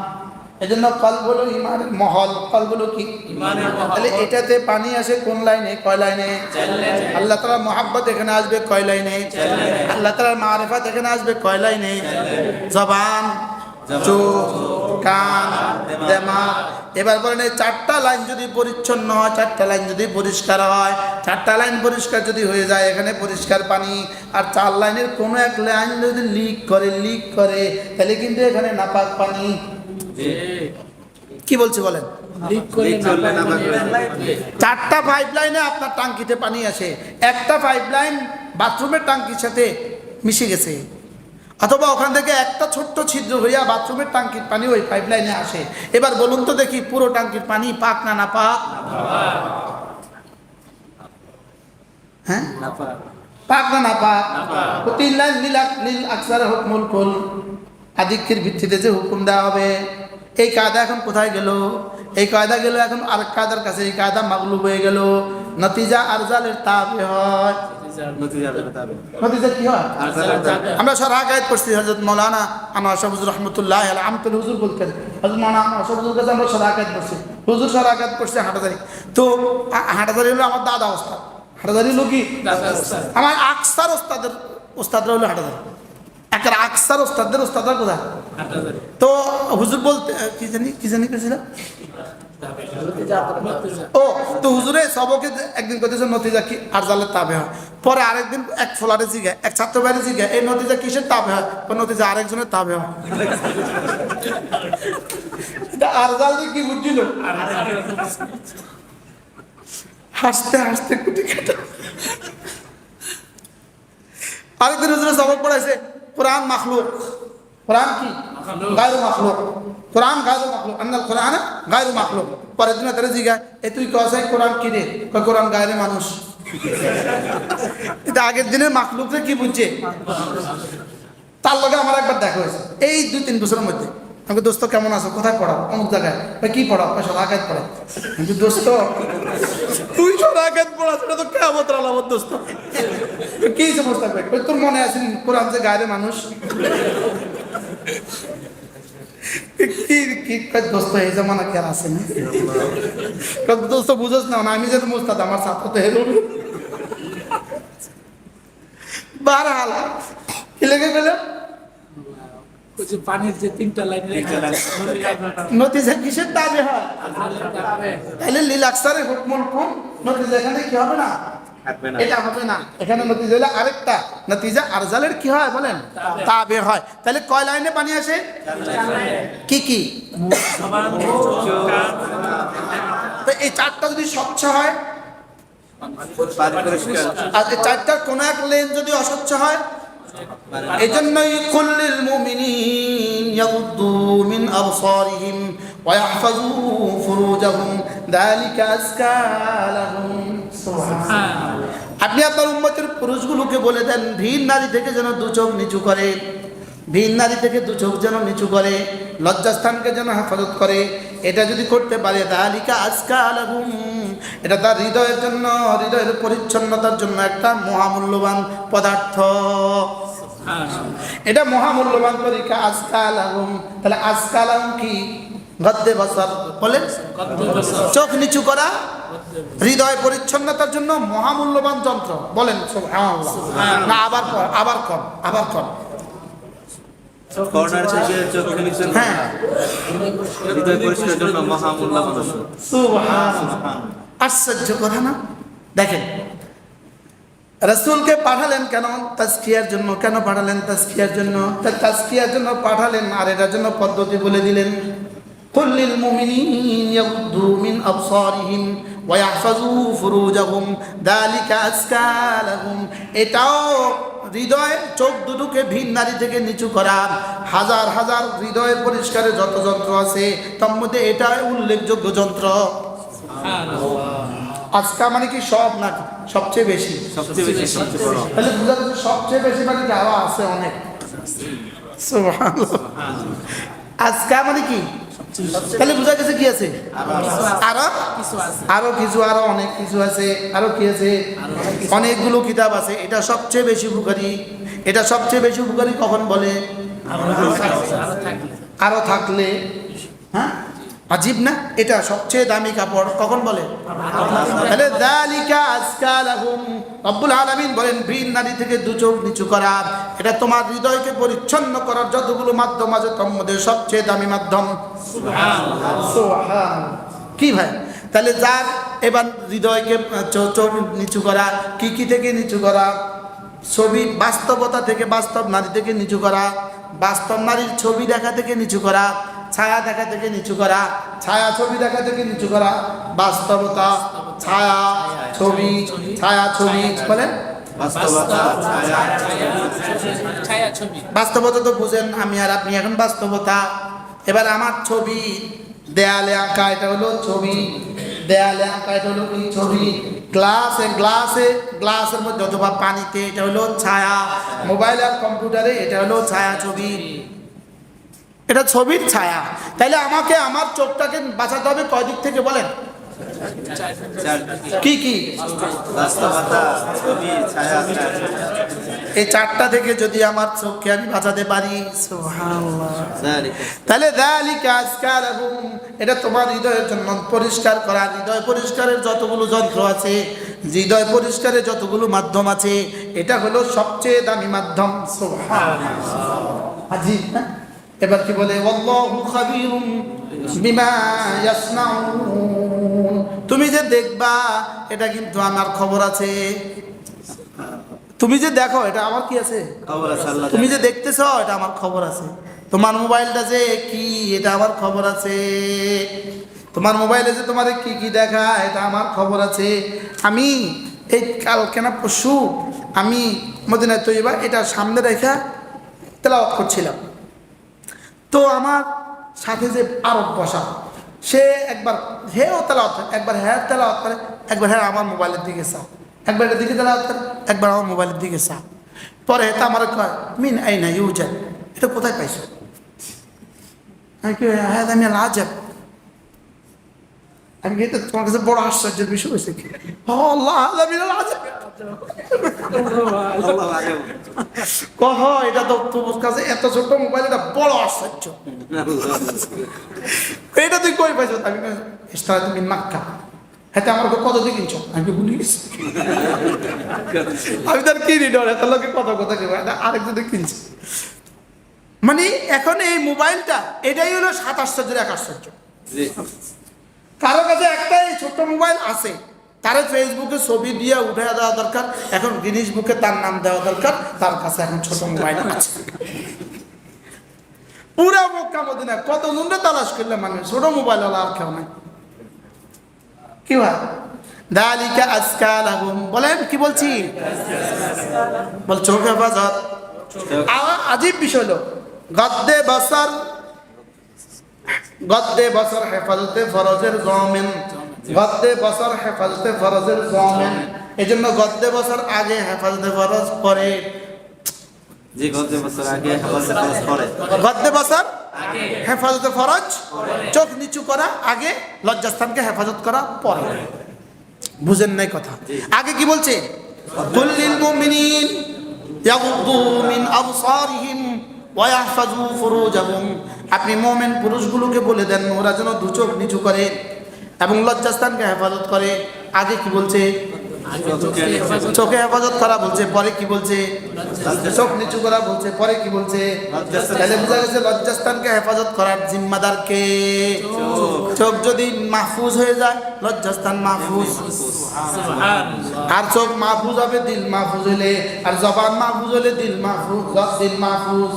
এজন্য কলব হলো ঈমানের মহল। কলব হলো কি? ঈমানের মহল। তাহলে এটাতে পানি আসে কোন লাইনে? কয় লাইনে? 4 লাইনে। আল্লাহ তাআলার মুহাব্বত এখানে আসবে কয় লাইনে? 4 লাইনে। আল্লাহ তাআলার মারিফাত এখানে আসবে কয় লাইনে? জবান, চোখ, কান, দিমাগ। এবার বলেন এই 4টা লাইন যদি পরিচ্ছন্ন হয়, 4টা লাইন যদি পরিষ্কার হয়, 4টা লাইন পরিষ্কার যদি হয়ে যায়, এখানে পরিষ্কার পানি। আর 4 লাইনের কোনো এক লাইন যদি লিক করে তাহলে কিন্তু এখানে নাপাক পানি। কি বলছে বলেন?
লিক করলে না
4টা পাইপ লাইনে আপনার টাঙ্কিতে পানি আসে, একটা পাইপ লাইন বাথরুমের টাঙ্কির সাথে মিশে গেছে, অথবা ওখান থেকে একটা ছোট্ট ছিদ্র হইয়া বাথরুমের টাঙ্কির পানি ওই পাইপ লাইনে আসে। এবার বলুন তো দেখি, পুরো টাঙ্কির পানি পাক না নাপাক? হ্যাঁ, পাক না নাপাক? 3 লাইন নীল আকসার হুকমুল কুল, আধিক্যের ভিত্তিতে যে হুকুম দেওয়া হবে। এই কায়দা এখন কোথায় গেল? এই কায়দা গেল এখন আরেক কায়দার কাছে। এই কায়দা মাগলুব হয়ে গেল। নতিজা আরজালের তাবে হয়। নতিজা কি হয়? আমরা শরহাকায়াত পড়ছি। হযরত মাওলানা আনোয়ার শাহ হুজুর রাহমাতুল্লাহ আলাইহি আমতুল হুজুর বলতেন, হযরত মাওলানা আনোয়ার শাহ হুজুর কাছে আমরা শরহাকায়াত পড়ছি। হুজুর শরহাকায়াত পড়ছে হাটাজারি। তো হাটাজারি হলো আমার দাদা ওস্তাদ। হাটাজারি হলো কি? আমার আকসার ওস্তাদরা হলো হাটাজারি। একটা আকসার ওস্তাদদের ওস্তাদরা কোথায়? তো হুজুর বলতে কি জানি কেছিল। ও তো হুজুরে সবকে একদিন কইতেছে নতিজা কি আরজালের তাবে হয়। পরে আরেকদিন এক ফলারে জিগায়, এক ছাত্র ভাইরে জিগায়, এই নতিজা কিসের তাবে হয়? নতিজা আরেকজনের তাবে হয়। আরজাল কি বুঝছিল? হাসতে হাসতে কুটি কাটা। আরেকদিন হুজুরে সবক পড়াইছে, কোরআন মাখলুক। কোরআন কি? গায়রু মাখলুক। কোরআন গায়রু মাখলুক, আন্নাল কোরআন গায়রু মাখলুক। পরের দিন তারা জিগায়, এ তুই কসাই কোরআন কি রে? কয় কোরআন গায়রে মানুষ। এটা আগের দিনের মাখলুকরে কি বুঝছে? তার লগে আমার একবার দেখা হয়েছে এই 2-3 বছরের মধ্যে। আমাকে দোস্ত কেমন আছো? কোথায় পড়াও? অমুক জায়গায়। কি পড়াও? শরহাকায়াত পড়াই। কিন্তু দোস্ত তুই শরহাকায়াত পড়াস, এটা তো কিয়ামত আলামত দোস্ত। কি সমস্যা? তোর মনে আছে কোরআন যে গায়রে মানুষ? কি দোস্ত এই জামানা কি আর আছে না? দোস্ত বুঝোস না, আমি যেহেতু মুস্তাদ, আমার ছাত্র তো হেরো। বারহাল কি লেগে গেল?
পানির যে 3টা লাইন
নতিজা কিসের তাবে হয়? তাহলে লীল আকসারে হুকমুল কুল, নতিজা এখানে কি হবে না? এটা হবে না। এখানে নতিজা হলো আরেকটা, নতিজা আরজালের কি হয় বলেন? তাবে হয়। তাহলে কয় লাইনে পানি আসে? কি কি? তো এই 4টা যদি স্বচ্ছ হয়, আর এই 4টার কোন এক লেন যদি অস্বচ্ছ হয়, এজন্যই কুল্লিল মুমিনিন ইয়াগুদ্দু মিন আবসারিহিম ওয়া ইয়াহফাযু ফুরুজাহুম যালিকা আযকা লাহুম। সুবহানাল্লাহ। আপনি আপনার উম্মতের পুরুষগুলোকে বলে দেন ভিন নারী থেকে যেন দু চোখ নিচু করে, ভিন নারী থেকে দু চোখ যেন নিচু করে, লজ্জাস্থানকে যেন হেফাজত করে। এটা যদি করতে পারে দালিকা আজকা লাহুম, এটা তার হৃদয়ের জন্য, হৃদয়ের পরিচ্ছন্নতার জন্য একটা মহামূল্যবান পদার্থ, এটা মহামূল্যবান তরিকা। আজকা লাহুম, তাহলে আজকা লাহুম কি? গদ্দে বসর বলেন, চোখ নিচু করা হৃদয় পরিচ্ছন্নতার জন্য মহামূল্যবান যন্ত্র। বলেন সুবহানাল্লাহ। না আবার কর
কর্নার থেকে চোখ নিচু করা
হ্যাঁ,
হৃদয় পরিষ্কারের জন্য মহামূল্যবান ওষুধ।
সুবহানাল্লাহ। আশ্চর্য কথা না? দেখেন রাসূলকে পাঠালেন কেন? তাজকিয়ার জন্য। কেন পাঠালেন? তাজকিয়ার জন্য। তাজকিয়ার জন্য পাঠালেন, আর এটার জন্য পদ্ধতি বলে দিলেন। কুল লিল মুমিনিনা ইয়াগুদ্দু মিন আবসারিহিম ওয়া ইয়াহফাযু ফুরুজাহুম যালিকা আজকা লাহুম। এটাও হৃদয়, চোখ দুটোকে ভিন নারী থেকে নিচু করা। হাজার হাজার হৃদয়ের পরিষ্কারের যত যন্ত্র আছে তার মধ্যে এটা উল্লেখযোগ্য যন্ত্র। আজকা মানে কি সব না সবচেয়ে বেশি?
সবচেয়ে বেশি, সবচেয়ে বড়।
তাহলে বুঝা যাচ্ছে সবচেয়ে বেশি মানে কি আরো আছে অনেক। সুবহানাল্লাহ। আজকা মানে কি? তাহলে বুঝা গেছে কি আছে? আরো কিছু, আরো অনেক কিছু আছে। আরো কি আছে? অনেকগুলো কিতাব আছে। এটা সবচেয়ে বেশি উপকারী। এটা সবচেয়ে বেশি উপকারী কখন বলে? আরো থাকলে। হ্যাঁ, আজীব না? এটা সবচেয়ে দামি কাপড় কখন বলে? তাহলে যালিকা আজকা লাহুম। রব্বুল আলামিন বলেন ভিন নারী থেকে দু চোখ নিচু করা, এটা তোমার হৃদয়কে পরিচ্ছন্ন করার যতগুলো মাধ্যম আছে তার মধ্যে সবচেয়ে দামি মাধ্যম। সুবহানাল্লাহ। কি ভাই? তাহলে যার এবার হৃদয়কে চোখ নিচু করা, কি থেকে নিচু করা? ছবি, বাস্তবতা থেকে, বাস্তব নারী থেকে নিচু করা, বাস্তব নারীর ছবি দেখা থেকে নিচু করা, ছায়া দেখা থেকে নিচু করা, ছায়া ছবি দেখা থেকে নিচু করা, বাস্তবতা, ছায়া ছবি, ছায়া ছবি বলেন।
বাস্তবতা,
ছায়া ছবি।
বাস্তবতা তো বুঝেন আমি আর আপনি এখন বাস্তবতা। এবার আমার ছবি দেয়ালে আঁকা, এটা হলো ছবি। দেয়ালে আঁকা, এটা হলো কি? ছবি। গ্লাসের মধ্যে অথবা পানিতে, এটা হলো ছায়া। মোবাইল আর কম্পিউটারে, এটা হলো ছায়া ছবি। এটা ছবির ছায়া। তাইলে আমাকে আমার চোখটাকে বাঁচাতে হবে কয় দিক থেকে বলেন? কি কি?
বাস্তবতা, ছবি, ছায়া।
এই চারটা থেকে যদি আমার চোখকে আমি বাঁচাতে পারি, সুবহানাল্লাহ।
যালিকা
তাহলে যালিকা আজকা লাহুম, এটা তোমার হৃদয়ের জন্য পরিষ্কার করা। হৃদয় পরিষ্কারের যতগুলো যন্ত্র আছে, হৃদয় পরিষ্কারের যতগুলো মাধ্যম আছে, এটা হলো সবচেয়ে দামি মাধ্যম। সুবহানাল্লাহ। আজীব না? এবার কি বলে? ওয়াল্লাহু খাবীরুম বিমা ইয়াসনাউন। তুমি যে দেখবা এটা কিন্তু আমার খবর আছে। তুমি যে দেখো এটা আমার কি আছে?
খবর আছে, আল্লাহ
তুমি যে দেখতেছ এটা আমার খবর আছে। তোমার মোবাইলটা যে কি, এটা আমার খবর আছে। তোমার মোবাইলে যে তোমার কি কি দেখা, এটা আমার খবর আছে। আমি এই কালকে না পরশু আমি মদিনায় তৈবা এটা সামনে রেখা তেলাওয়াত করছিলাম। তো আমার সাথে যে আরব বসা, সে একবার হেও তেলাওয়াত করে, একবার হ্যাঁ তেলাওয়াত করে, একবার হ্যাঁ আমার মোবাইলের দিকে চা, একবার এটার দিকে তেলাওয়াত করে, একবার আমার মোবাইলের দিকে চা। পরে তা আমার কয় মিন আইনা ইউজাদ, এটা কোথায় পাইছো? আমি কি হ্যাঁ আমি আজব। আমি কি এটা তোমার কাছে বড় আশ্চর্যের বিষয় হয়েছে কি? আল্লাহ আজব।
আল্লাহ আগে
কহ এটা তো তোমার কাছে এত ছোট মোবাইল, এটা বড় আশ্চর্য। এটা তুই কই পাইছো? আমি ইস্তারা তুমি মাক্কা। হ্যাঁ আমার কত দিয়ে কিনছো? আমি ভুলে গেছি। আমি তার কিনি ডরে তার লোকে কত কথা কেউ আরেকজনে কিনছে। মানে এখন এই মোবাইলটা এটাই হলো 7 আশ্চর্যের 1 আশ্চর্য। কারো কাছে একটাই ছোট্ট মোবাইল আছে, তার ফেসবুকে ছবি দিয়ে উঠে দেওয়া দরকার, এখন গিনিস বুকে তার নাম দেওয়া দরকার, তার কাছে এখন ছোট মোবাইল আছে। পুরা মক্কা মদিনা কত জনরে তালাশ করলে মানে ছোট মোবাইল হলো আর কেউ নাই। কি হয়? দালিকা আজকা লাহুম। বলেন কি বলছি? বল চোখ হেফাজত। আজীব বিষয় হলো গদ্দে বসর হেফাজতে ফরজের জামিন। গদ্দে বসর হেফাজতে ফরজের জামিন। এই জন্য গদ্দে বছর আগে হেফাজতে ফরজ পরে,
যে গত বছর আগে হেফাজতে ফরজ করে,
গদ্দে বছর হেফাজতে ফরজ, চোখ নিচু করা আগে, লজ্জাস্থানকে হেফাজত করা পরে। বুঝেন নাই কথা? আগে কি বলছে? কুল্লিল মুমিনিন ইয়াগুদ্দু মিন আবসারিহিম ওয়া ইয়াহফাজু ফুরুজাহুম। আপনি মুমিন পুরুষগুলোকে বলে দেন ওরা যেন দু চোখ নিচু করে এবং লজ্জাস্থানকে হেফাজত করে। আগে কি বলছে? চোখে হেফাজত করা বলছে, পরে কি বলছে? চোখ নিচু করা বলছে, পরে কি বলছে? তাহলে বোঝা গেছে লজ্জাস্থানকে হেফাজত করার জিম্মাদার কে? চোখ যদি মাহফুজ হয়ে যায় লজ্জাস্থান মাহফুজ, আর চোখ মাহফুজ হবে দিল মাহফুজ হলে, আর জবান মাহফুজ হলে দিল মাহফুজ, দিল মাহফুজ।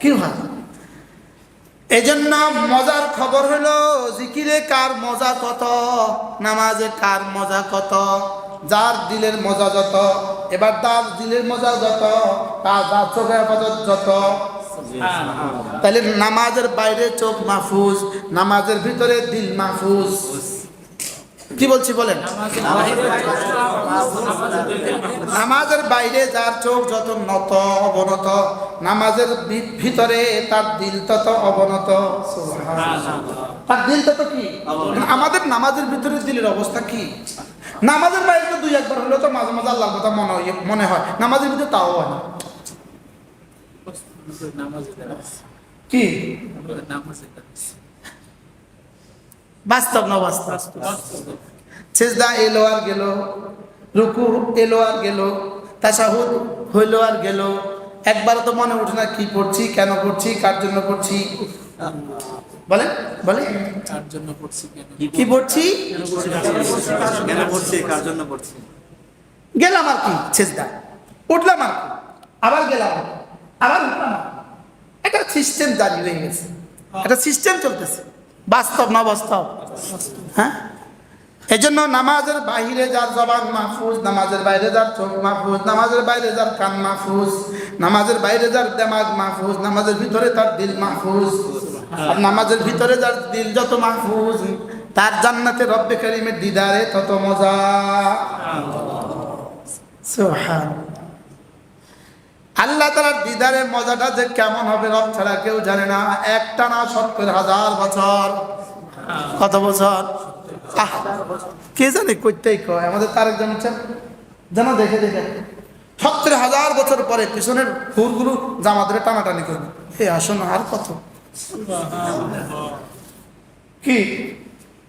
কি হয়? এই জন্য মজার খবর হলো জিকিরে কার মজা কত, নামাজে কার মজা কত। যার দিলের মজা যত, এবার তার দিলের মজা যত, তার চোখে হেফাজত যত। তাহলে নামাজের বাইরে চোখ মাহফুজ, নামাজের ভিতরে দিল মাহফুজ। কি বলছি বলেন? নামাজের বাইরে যার চোখ যত নত অবনত, নামাজের ভিতরে তার দিল তত অবনত। তার দিল তত কি? আমাদের নামাজের ভিতরে দিলের অবস্থা কি? নামাজের বাইরে তো দুই একবার হলেও তো মাঝে মাঝে আল্লাহর কথা মনে হয়, নামাজের ভিতরে তাও হয় না। কি বাস্তব না বাস্তব? সেজদা এলো আর গেল, রুকু এলো আর গেল, তাশাহুদ হইলো আর গেল, একবারও তো মনে উঠে না কি পড়ছি, কেন পড়ছি, কার জন্য পড়ছি। বলে বলে
কার জন্য পড়ছি,
কি পড়ছি,
কেন পড়ছি, কার জন্য পড়ছি।
গেলাম আর কি সেজদা, উঠলাম আর কি, আবার গেলাম, আবার উঠলাম। একটা সিস্টেম জারি হয়ে গেছে, একটা সিস্টেম চলতেছে। বাস্তব না বাস্তব? হ্যাঁ। এই জন্য নামাজের বাইরে যার জবান মাহফুজ, নামাজের বাইরে যার চোখ মাহফুজ, নামাজের বাইরে যার কান মাহফুজ, নামাজের বাইরে যার দেমাগ মাহফুজ, নামাজের ভিতরে তার দিল মাহফুজ। আর নামাজের ভিতরে যার দিল যত মাহফুজ, তার জান্নাতে রব্বে কারীমের দিদারে তত মজা। সুবহানাল্লাহ। আল্লাহ তাআলার দিদারের মজাটা যে কেমন হবে রব ছাড়া কেউ জানে না। একটানা ৭০,০০০ বছর। কত বছর? কে জানে কইতেই কয়, আমাদের তারেক জানা দেখে দেখে ৭০,০০০ বছর পরে পিছনের হুরগুলো জামাতের টানাটানি করবে, হে আসো না আর কত, কি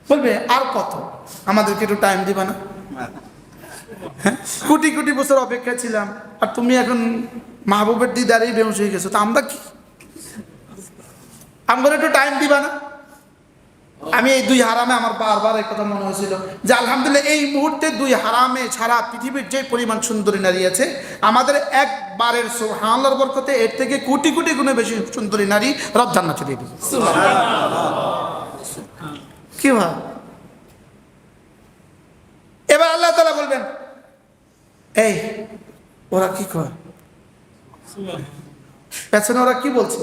বলবে আর কত, আমাদেরকে একটু টাইম দিবা না? কোটি কোটি বছর অপেক্ষা ছিলাম, আর তুমি এখন মাহবুবের দিদারেই বেহুশ হয়ে গেছো, তা আমরা কি, আমাদের একটু টাইম দিবা না? আমি এই দুই হারামে আমার বারবার এই কথা মনে হয়েছিল যে আলহামদুলিল্লাহ এই মুহূর্তে দুই হারামে ছাড়া পৃথিবীর যে পরিমাণ সুন্দরী নারী আছে, আমাদের একবারের সুবহানাল্লাহর বরকতে এর থেকে কোটি কোটি গুণে বেশি সুন্দরী নারী রব জান্নাতে দিয়ে দিবে। কি ভাব? এবার আল্লাহ তাআলা বলবেন, এই ওরা কি করে পেছনে, ওরা কি বলছে?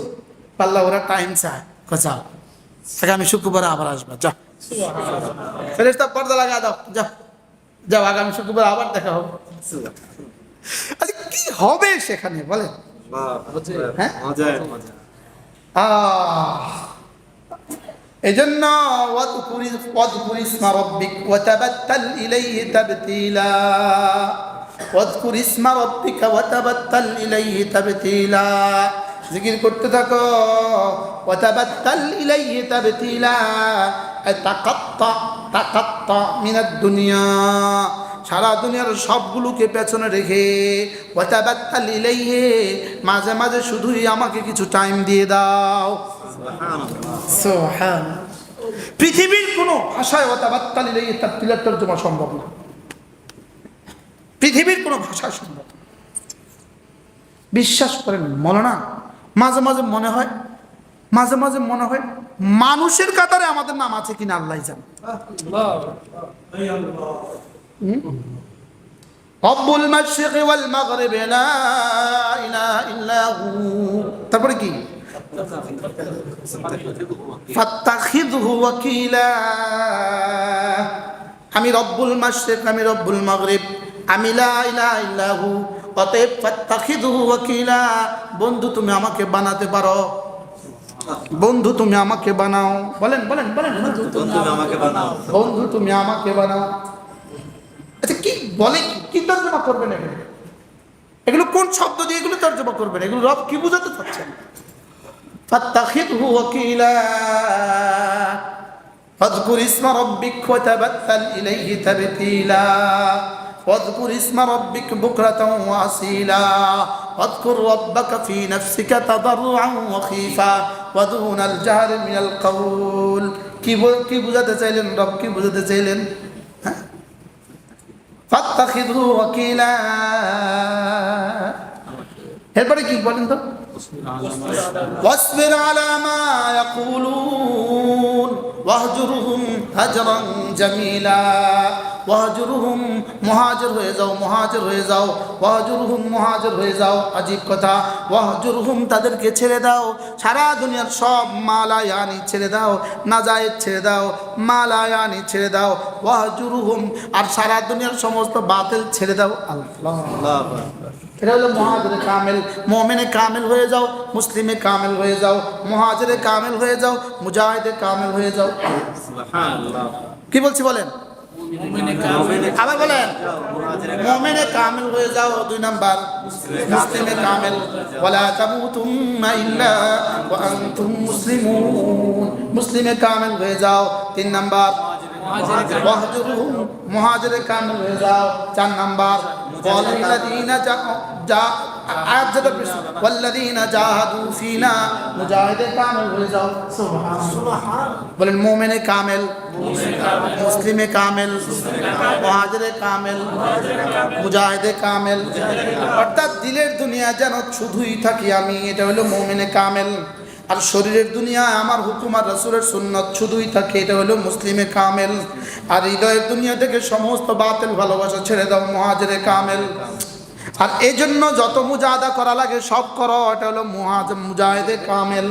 পাল্লা ওরা টাইম চায়, যাও আগামী শুক্রবারে আবার আসবা, যা ফেরেশতা পর্দা লাগা দাও, যাও যাও আগামী শুক্রবার আবার দেখা হবে। আচ্ছা কি হবে সেখানে বলেন? হ্যাঁ, এই জন্য ওয়াযকুর ইসমা রাব্বিক ওয়া তাবাত্তাল ইলাইহি তাবতীলা, ওয়াযকুর ইসমা রাব্বিকা ওয়া তাবাত্তাল ইলাইহি তাবতীলা। জিকির করতে থাকো, ওয়া তাবাত্তাল ইলাইহি তাবতীলা, তাকাত্তা মিনাদ দুনিয়া, সারা দুনিয়ার সবগুলোকে পেছনে রেখে, ওয়া তাবাত্তাল ইলাইহি, মাঝে মাঝে শুধুই আমাকে কিছু টাইম দিয়ে দাও। সুবহানাল্লাহ। পৃথিবীর কোনো ভাষায় ওয়া তাবাত্তাল ইলাইহি তাবতীলা তর্জমা সম্ভব না, পৃথিবীর কোনো ভাষা সম্ভব না। বিশ্বাস করেন মৌলানা, মাঝে মাঝে মনে হয়, মাঝে মাঝে মনে হয় মানুষের কাতারে আমাদের নাম আছে কিনা আল্লাহ জানে। রব্বুল মাশরিকি ওয়াল মাগরিবি লা ইলাহা ইল্লা হু, তারপরে কি? ফাত্তাখিযহু ওয়াকিলা, আমি রব্বুল মাশরিক, আমি রব্বুল মাগরিব, আমি লা ইলাহা ইল্লাহু, অতএব ফাত্তাখিযুহু ওয়াকিলা। বন্ধু তুমি আমাকে বানাতে পারো, বন্ধু তুমি আমাকে বানাও। বলেন বলেন বলেন,
বন্ধু তুমি আমাকে বানাও।
বন্ধু তুমি আমাকে বানাও। আচ্ছা কি বলে, কি তর্জমা করবেন এগুলো? এগুলো কোন শব্দ দিয়ে এগুলো তর্জমা করবেন? এগুলো রব কি বুঝাতে চাচ্ছেন? ফাত্তাখিযহু ওয়াকিলা ফাযকুর ইসমা রাব্বিক ওয়া তাবাত্তাল ইলাইহি তাবতীলা واذكر اسم ربك بكرة وأصيلا واذكر ربك في نفسك تضرعا وخيفا ودون الجهر من القول কি বুঝাতে চাইলেন রব? কি বুঝাতে চাইলেন? ফাত্তাখিযহু ওয়াকিলা। এরপরে কি বলেন তো? واصبر على ما يقولون واهجرهم هجرا جميلا ওয়াহজুরুহুম, মুহাজির হয়ে যাও, মুহাজির হয়ে যাও, ওয়াহজুরুহুম, মুহাজির হয়ে যাও। আজীব কথা, ওয়াহজুরুহুম তাদেরকে ছেড়ে দাও, সারা দুনিয়ার সব মালায়ানি ছেড়ে দাও, নাজায়েজ ছেড়ে দাও, মালায়ানি ছেড়ে দাও, ওয়াহজুরুহুম, আর সারা দুনিয়ার সমস্ত বাতিল ছেড়ে দাও। আল্লাহ, এটা হলো মুহাজিরে কামিল। মুমিনে কামিল হয়ে যাও, মুসলিমে কামিল হয়ে যাও, মুহাজিরে কামিল হয়ে যাও, মুজাহিদে কামিল হয়ে যাও।
সুবহানাল্লাহ।
কি বলছি বলেন? আবার বলেন, মুমিনে কামিল হয়ে যাও। 2 নাম্বার, মুসলিমে কামিল। ওয়ালা তামুতুন্না ইল্লা ওয়া আনতুম মুসলিমুন, মুসলিমে কামিল হয়ে যাও। 3 নাম্বার, ওয়াহজুরুহুম, মুহাজিরে কামিল হয়ে যাও। 4 নাম্বার, ওয়াল্লাযীনা ওয়াল্লাযীনা জাহাদু ফিনা, মুজাহিদে কামিল হয়ে যাও। সুবহানাল্লাহ। বলেন মুমিনে কামিল, মুসলিমে কামিল, মুহাজিরে কামিল, মুজাহিদে কামিল। অর্থাৎ দিলের দুনিয়া যেন শুধুই থাকি আমি, এটা হলো মুমিনে কামিল। আর শরীরের দুনিয়ায় আমার হুকুম আর রাসূলের সুন্নাত শুধুই থাকে, এটা হলো মুসলিমে কামিল। আর হৃদয়ের দুনিয়া থেকে সমস্ত বাতিল ভালোবাসা ছেড়ে দাও, মুহাজিরে কামিল। আর এই জন্য যত মুজাহাদা করা লাগে সব করো, এটা হলো মুজাহিদে কামিল।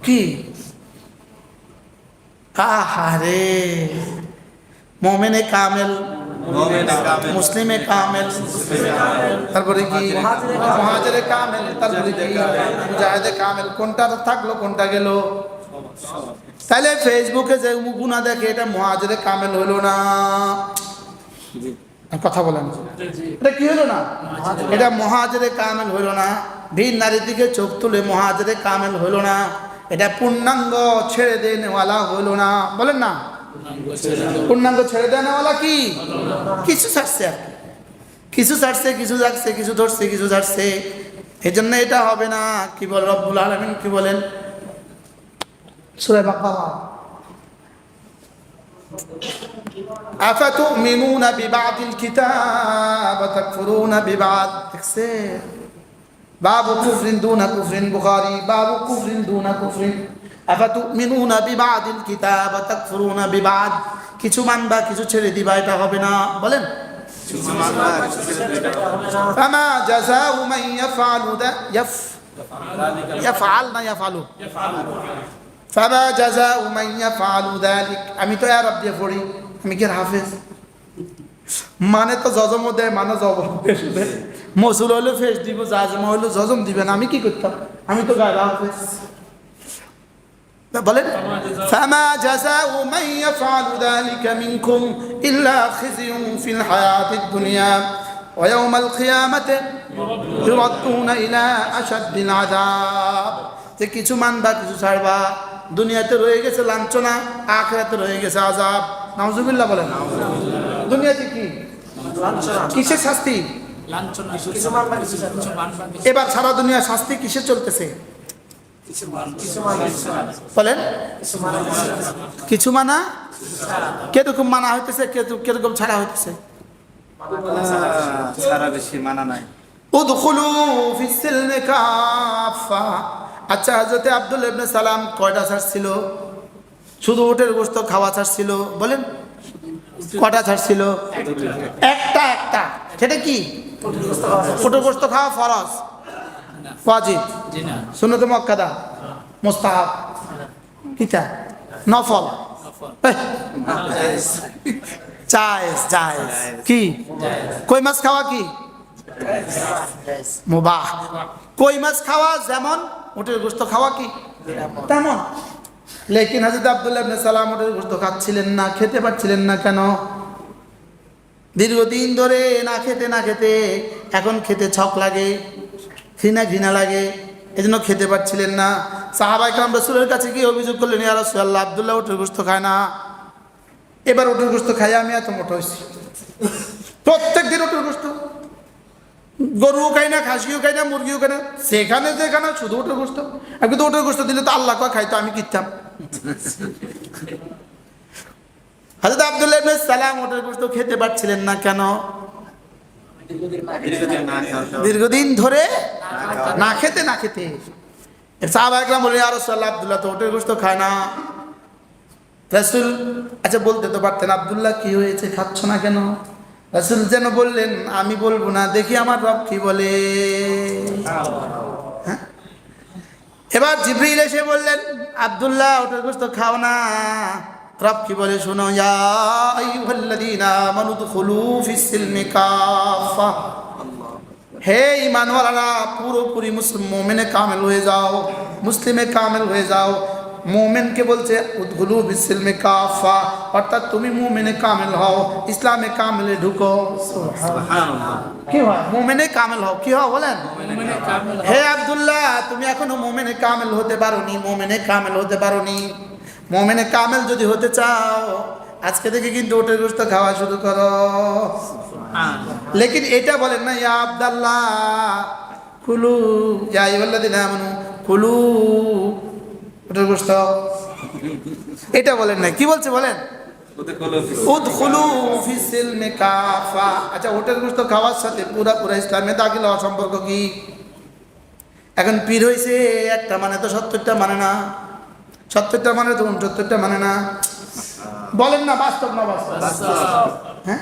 কি আহারে, মুমিনে কামিল, মুসলিমে কামিল, তারপরে কি মুহাজিরে কামিল, তারপরে কি মুজাহিদে কামিল। কোনটা থাকলো, কোনটা গেল? তাহলে ফেসবুকে যে গুনাহ দেখে এটা মুহাজিরে কামিল হলো না। কথা বলেন, এটা কি হলো না? এটা মুহাজিরে কামিল হলো না। ভিন নারীর দিকে চোখ তুলে মুহাজিরে কামিল হলো না। এটা পূর্ণাঙ্গ ছেড়ে দেনেওয়ালা হলো না। বলেন না, পূর্ণাঙ্গ ছেড়ে দেনেওয়ালা কি? কিছু ছাড়ছে আর কি, কিছু ছাড়ছে, কিছু যাচ্ছে, কিছু ধরছে, কিছু ছাড়ছে। এই জন্য এটা হবে না। কি বল রব্বুল আলামিন? কি বলেন সূরা বাকারা? আফাতুমিনুনা বিবাদিল কিতাব ওয়া তাকফুরুনা বিবাদ। দেখছে বাবু কুফরিন দুনা কুফরিন, বুখারী বাবু কুফরিন দুনা কুফরিন। আফাতুমিনুনা বিবাদিল কিতাব ওয়া তাকফুরুনা বিবাদ। কিছু মানবা, কিছু ছেড়ে দিবা, এটা হবে না। বলেন ফামা জাযাউ মান ইয়াফআলু ইয়াফআল না ইয়াফআলু, ফামা জাযাউ মান ইয়াফআলু যালিক। আমি তো ইয়া রব দিয়ে পড়ি, আমি কি হাফেজ? মানে তো জজম দেয়, মানে জবাব দেয়। মসুল হইলো ফেস দিব, জাজমা হইলো জজম দিবেন। আমি কি করতাম? আমি তো গায়রা হাফেজ। বলেন ফামা জাযাউ মান ইয়াফআলু যালিকা মিনকুম ইল্লা খিজিয়ুন ফিল হায়াতিদ দুনিয়া ওয়া ইয়াওমাল কিয়ামাতি ইউরাদ্দুনা ইলা আশাদ্দিল আযাব। যে কিছু মানবা, কিছু ছাড়বা, দুনিয়াতে রয়ে গেছে লাঞ্ছনা, আখিরাতে রয়ে গেছে আযাব। নাউজুবিল্লাহ বলেন। দুনিয়াতে কি কিসের শাস্তি? এবার সারা দুনিয়া শাস্তি কিসে চলতেছে? বলেন কিছু মানা, কিরকম মানা হইতেছে, কিরকম ছাড়া হইতেছে?
সারা বেশি মানা নাই।
উদখুলু ফিস সিলমি কাফা। আচ্ছা, হযরত আব্দুল্লাহ ইবনে সালাম কয়টা ছাড়ছিল? শুধু উটের গোশত খাওয়া ছাড়ছিল। বলেন কয়টা ছাড়ছিল? একটা। সেটা কি? উটের গোশত খাওয়া ফরজ, ওয়াজিব, সুন্নাত মুআক্কাদা, মুস্তাহাব, কিতা নফল। জায়েজ জায়েজ কি কই মাছ খাওয়া কি মুবাহ। কই মাছ খাওয়া যেমন উটের গোশত খাওয়া কি তেমন। লেকিন হযরত আব্দুল্লাহ ইবনে সালাম উটের গোশত খাচ্ছিলেন না, খেতে পারছিলেন না কেন? দীর্ঘদিন ধরে না খেতে এখন খেতে ছক লাগে, ঘৃণা লাগে, এজন্য খেতে পারছিলেন না। সাহাবায়ে কেরাম রাসূলের কাছে গিয়ে অভিযোগ করলেন, ইয়া রাসূলুল্লাহ, আব্দুল্লাহ উটের গোশত খায় না, এবার উটের গোশত খাই আমি এত মোটা হয়েছি, প্রত্যেক দিন উটের গোশত, গরুও খাই না, খাসিও খাই না, মুরগিও খাই না, যেখানে শুধু উটের গোশত। আর কিন্তু উটের গোশত দিলে তো আল্লাহ কয় খাইতো, আমি কিনতাম। হযরত আব্দুল্লাহ ইবনে সালাম উটের গোশত খেতে পারছিলেন না কেন? দীর্ঘদিন ধরে না খেতে সাহাবায়ে কেরাম বললেন, ইয়া রাসূলুল্লাহ, আব্দুল্লাহ তো উটের গোশত খায় না। রাসূল আচ্ছা বলতে তো পারতেন, আব্দুল্লাহ কি হয়েছে, খাচ্ছ না কেন? রাসূল যেন বললেন, আমি বলবো না, দেখি আমার রব কি বলে। হ্যাঁ? এবার জিবরিল এসে বললেন, আব্দুল্লাহ উটের গোশত খাও না, রব কি বলে শোনো, ইয়া আইয়ুহাল্লাযীনা আমানু দুখুলু ফিস সিলমি কাফা। হে ঈমানওয়ালারা, পুরোপুরি মুমিনে কামেল হয়ে যাও, মুসলিমে কামেল হয়ে যাও। মুমিনকে বলছে উদখুলু ফিস সিলমি কাফা, অর্থাৎ তুমি মুমিনে কামেল হও, ইসলামে কামেলে ঢুকো। সুবহানাল্লাহ। কি হয়? মুমিনে কামেল হও। কি হয় বলেন? হে আব্দুল্লাহ, তুমি এখনো মুমিনে কামেল হতে পারোনি, মুমিনে কামেল হতে পারোনি। মুমিনে কামেল যদি হতে চাও, আজকে থেকে কিন্তু উটের গোশত খাওয়া শুরু করো। লেকিন এটা বলেন না, ইয়া আব্দুল্লাহ কুলু, ইয়া আইয়ুহাল্লাযীনা আমানু কুলু উটের গোশত, এটা বলেন না। কি বলছে বলেন? উদখুলু ফিস সিলমি কাফা। আচ্ছা, উটের গোশত খাওয়ার সাথে পুরা ইসলামে দাখিল হওয়ার সম্পর্ক কি? এখন পীর হইছে একটা মানে তো 70টা মানে না, 70টা মানে তো 69টা মানে না। বলেন না, বাস্তব না বাস্তব? হ্যাঁ,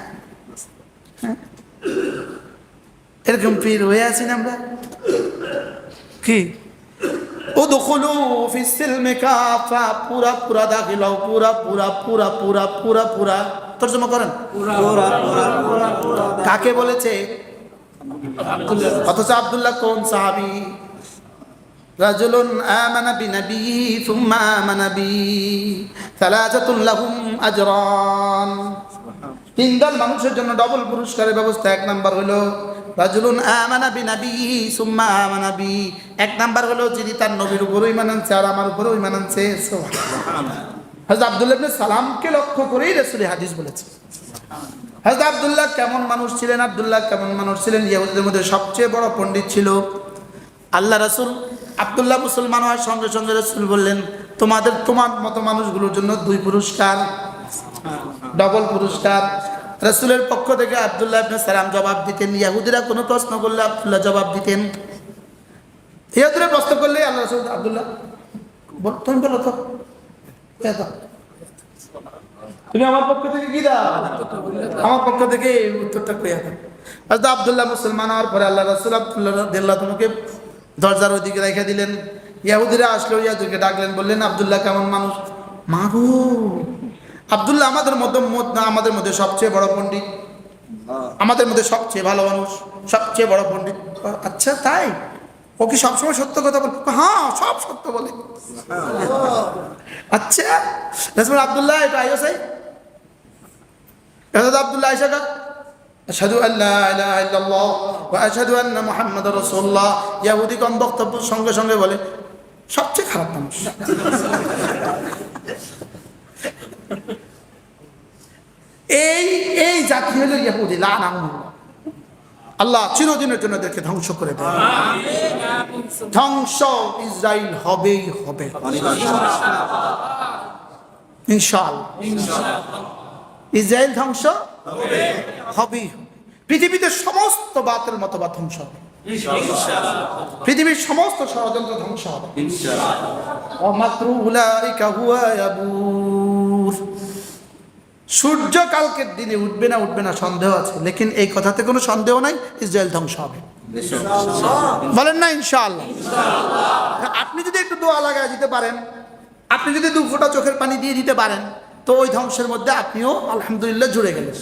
এরকম পীর হয়ে আছি না আমরা। কি উদখুলু ফিস সিলমি কাফা, পুরা দাখিল হও, পুরা তরজমা করেন। কাকে বলেছে? অথচ আব্দুল্লাহ কোন সাহাবী? রাজুলুন আমানা বিনবিয়্যি সুম্মা আমানা বি, সালাসাতুন লাহুম আজরান। তিন দল মানুষের জন্য ডবল পুরস্কারের ব্যবস্থা। এক নাম্বার হলো রাজুলুন আমানা বিনবিয়্যি সুম্মা আমানা বি, এক নাম্বার হলো যিনি তার নবীর উপরও ঈমান আনছে আর আমার উপরও ঈমান আনছে। সুবহানাল্লাহ। হযরত আব্দুল্লাহ ইবনে সালামকে লক্ষ্য করেই রাসূল হাদিস বলেছে। হযরত আব্দুল্লাহ কেমন মানুষ ছিলেন? ইহুদীদের মধ্যে সবচেয়ে বড় পণ্ডিত ছিল। আল্লাহ রাসূল আব্দুল্লাহ মুসলমান হওয়ার সঙ্গে সঙ্গে রাসূল বললেন, তোমার মতো মানুষগুলোর জন্য 2 পুরস্কার, ডবল পুরস্কার। রাসূলের পক্ষ থেকে আব্দুল্লাহ ইবনে সালাম জবাব দিতেন। ইহুদিরা কোনো প্রশ্ন করলে আব্দুল্লাহ জবাব দিতেন। ইহুদিরা প্রশ্ন করলে আল্লাহ রাসূল, আব্দুল্লাহ তুমি বলো তো, তুমি আমার পক্ষ থেকে কি দাও? আমার পক্ষ থেকে উত্তরটা কইয়া দাও। হযরত আব্দুল্লাহ মুসলমান হওয়ার পরে আল্লাহ রাসূল আব্দুল্লাহ রাদিয়াল্লাহু তাআলাকে দরজার ওইদিকে রেখে দিলেন। ইহুদিরা আসলো, ইহুদিকে ডাকলেন, বললেন, আব্দুল্লাহ কেমন মানুষ? মাগো, আব্দুল্লাহ আমাদের মধ্যে সবচেয়ে বড় পণ্ডিত, আমাদের মধ্যে সবচেয়ে ভালো মানুষ, সবচেয়ে বড় পণ্ডিত। আচ্ছা তাই? ও কি সবসময় সত্য কথা বলে? হ্যাঁ, সব সত্য বলে। আচ্ছা রাসূল আব্দুল্লাহ এটা আইও চাই। হযরত আব্দুল্লাহ আয়েশা, আশহাদু আল্লা ইলাহা ইল্লাল্লাহ ওয়া আশহাদু আন্না মুহাম্মাদার রাসূলুল্লাহ। ইহুদি কম বক্তব্য সঙ্গে সঙ্গে বলে সবচেয়ে খারাপ মানুষ। এই জাতি হলো ইহুদি, লানাহুল্লাহ। আল্লাহ চিরদিনের জন্য দেখে ধ্বংস করে দেয়। ধ্বংস ইসরাইল হবেই হবে ইনশাআল্লাহ। ইসরাইল ধ্বংস হবেই। পৃথিবীতে সমস্ত বাতিল মতবাদ ধ্বংস হবে, পৃথিবীর সমস্ত ষড়যন্ত্র ধ্বংস হবে। সূর্য কালকের দিনে উঠবে না সন্দেহ আছে, লেকিন এই কথাতে কোনো সন্দেহ নাই, ইসরায়েল ধ্বংস হবে। বলেন না ইনশাআল্লাহ। আপনি যদি একটু দোয়া লাগায় দিতে পারেন, আপনি যদি 2 ফোঁটা চোখের পানি দিয়ে দিতে পারেন, তো ওই ধ্বংসের মধ্যে আপনিও আলহামদুলিল্লাহ জুড়ে গেলেন।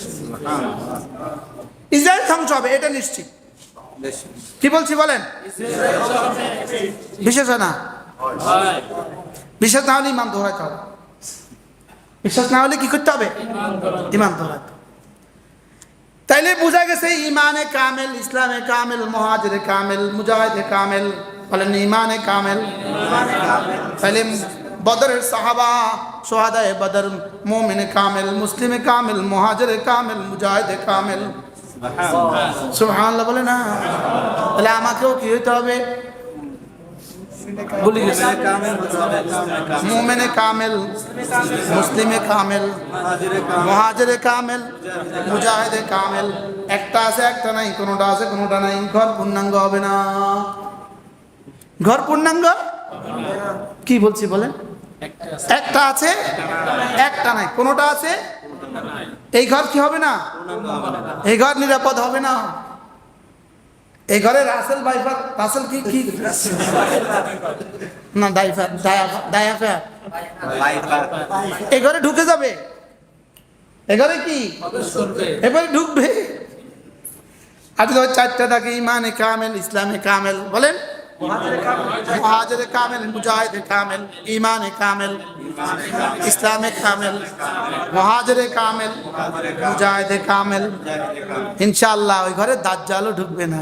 ইসরায়েল ধ্বংস হবে এটা নিশ্চিত। কি বলছি বলেন? বিশেষ হয় না, বিশ্বাস না হলে ইমান ধরাতে হবে। বিশ্বাস না হলে কি করতে হবে? ইমান ধরাতে। তাইলে বোঝা গেছে ইমানে কামেল, ইসলামে কামেল, মুহাজিরে কামেল, মুজাহিদে কামেল, বলেন ইমানে কামেল। তাইলে বদরের সাহাবা, সোহাদায়ে বদর, মুমিনে কামেল, মুসলিমে কামেল, মুহাজিরে কামেল, মুজাহিদে কামেল। সুবহানাল্লাহ বলে না? তাহলে আমাকেও কি হইতে হবে? বলি গেছে মুমিনে কামেল, মুসলিমে কামেল, মুহাজিরে কামেল, মুজাহিদে কামেল। একটা আছে একটা নাই, কোনোটা আছে কোনোটা নাই, ঘর পূর্ণাঙ্গ হবে না। ঘর পূর্ণাঙ্গ কি বলছি বলেন? একটা আছে একটা নাই, কোনোটা আছে, এই ঘর কি হবে না? এই ঘর নিরাপদ হবে না। এই ঘরে রাসেল বাইফার, রাসেল কি কি না দাইফার, দায়াফার, এই ঘরে ঢুকে যাবে, এ ঘরে কি এবারে ঢুকবে। আর যদি চারটা থাকে ইমানে কামেল, ইসলামে কামেল, বলেন মুহাজিরে কামেল, মুজাহিদে কামেল, ইমানে কামেল, ইসলামে কামেল, মুহাজিরে কামেল, মুজাহিদে কামেল, ইনশাআল্লাহ ওই ঘরে দাজ্জালও ঢুকবে না।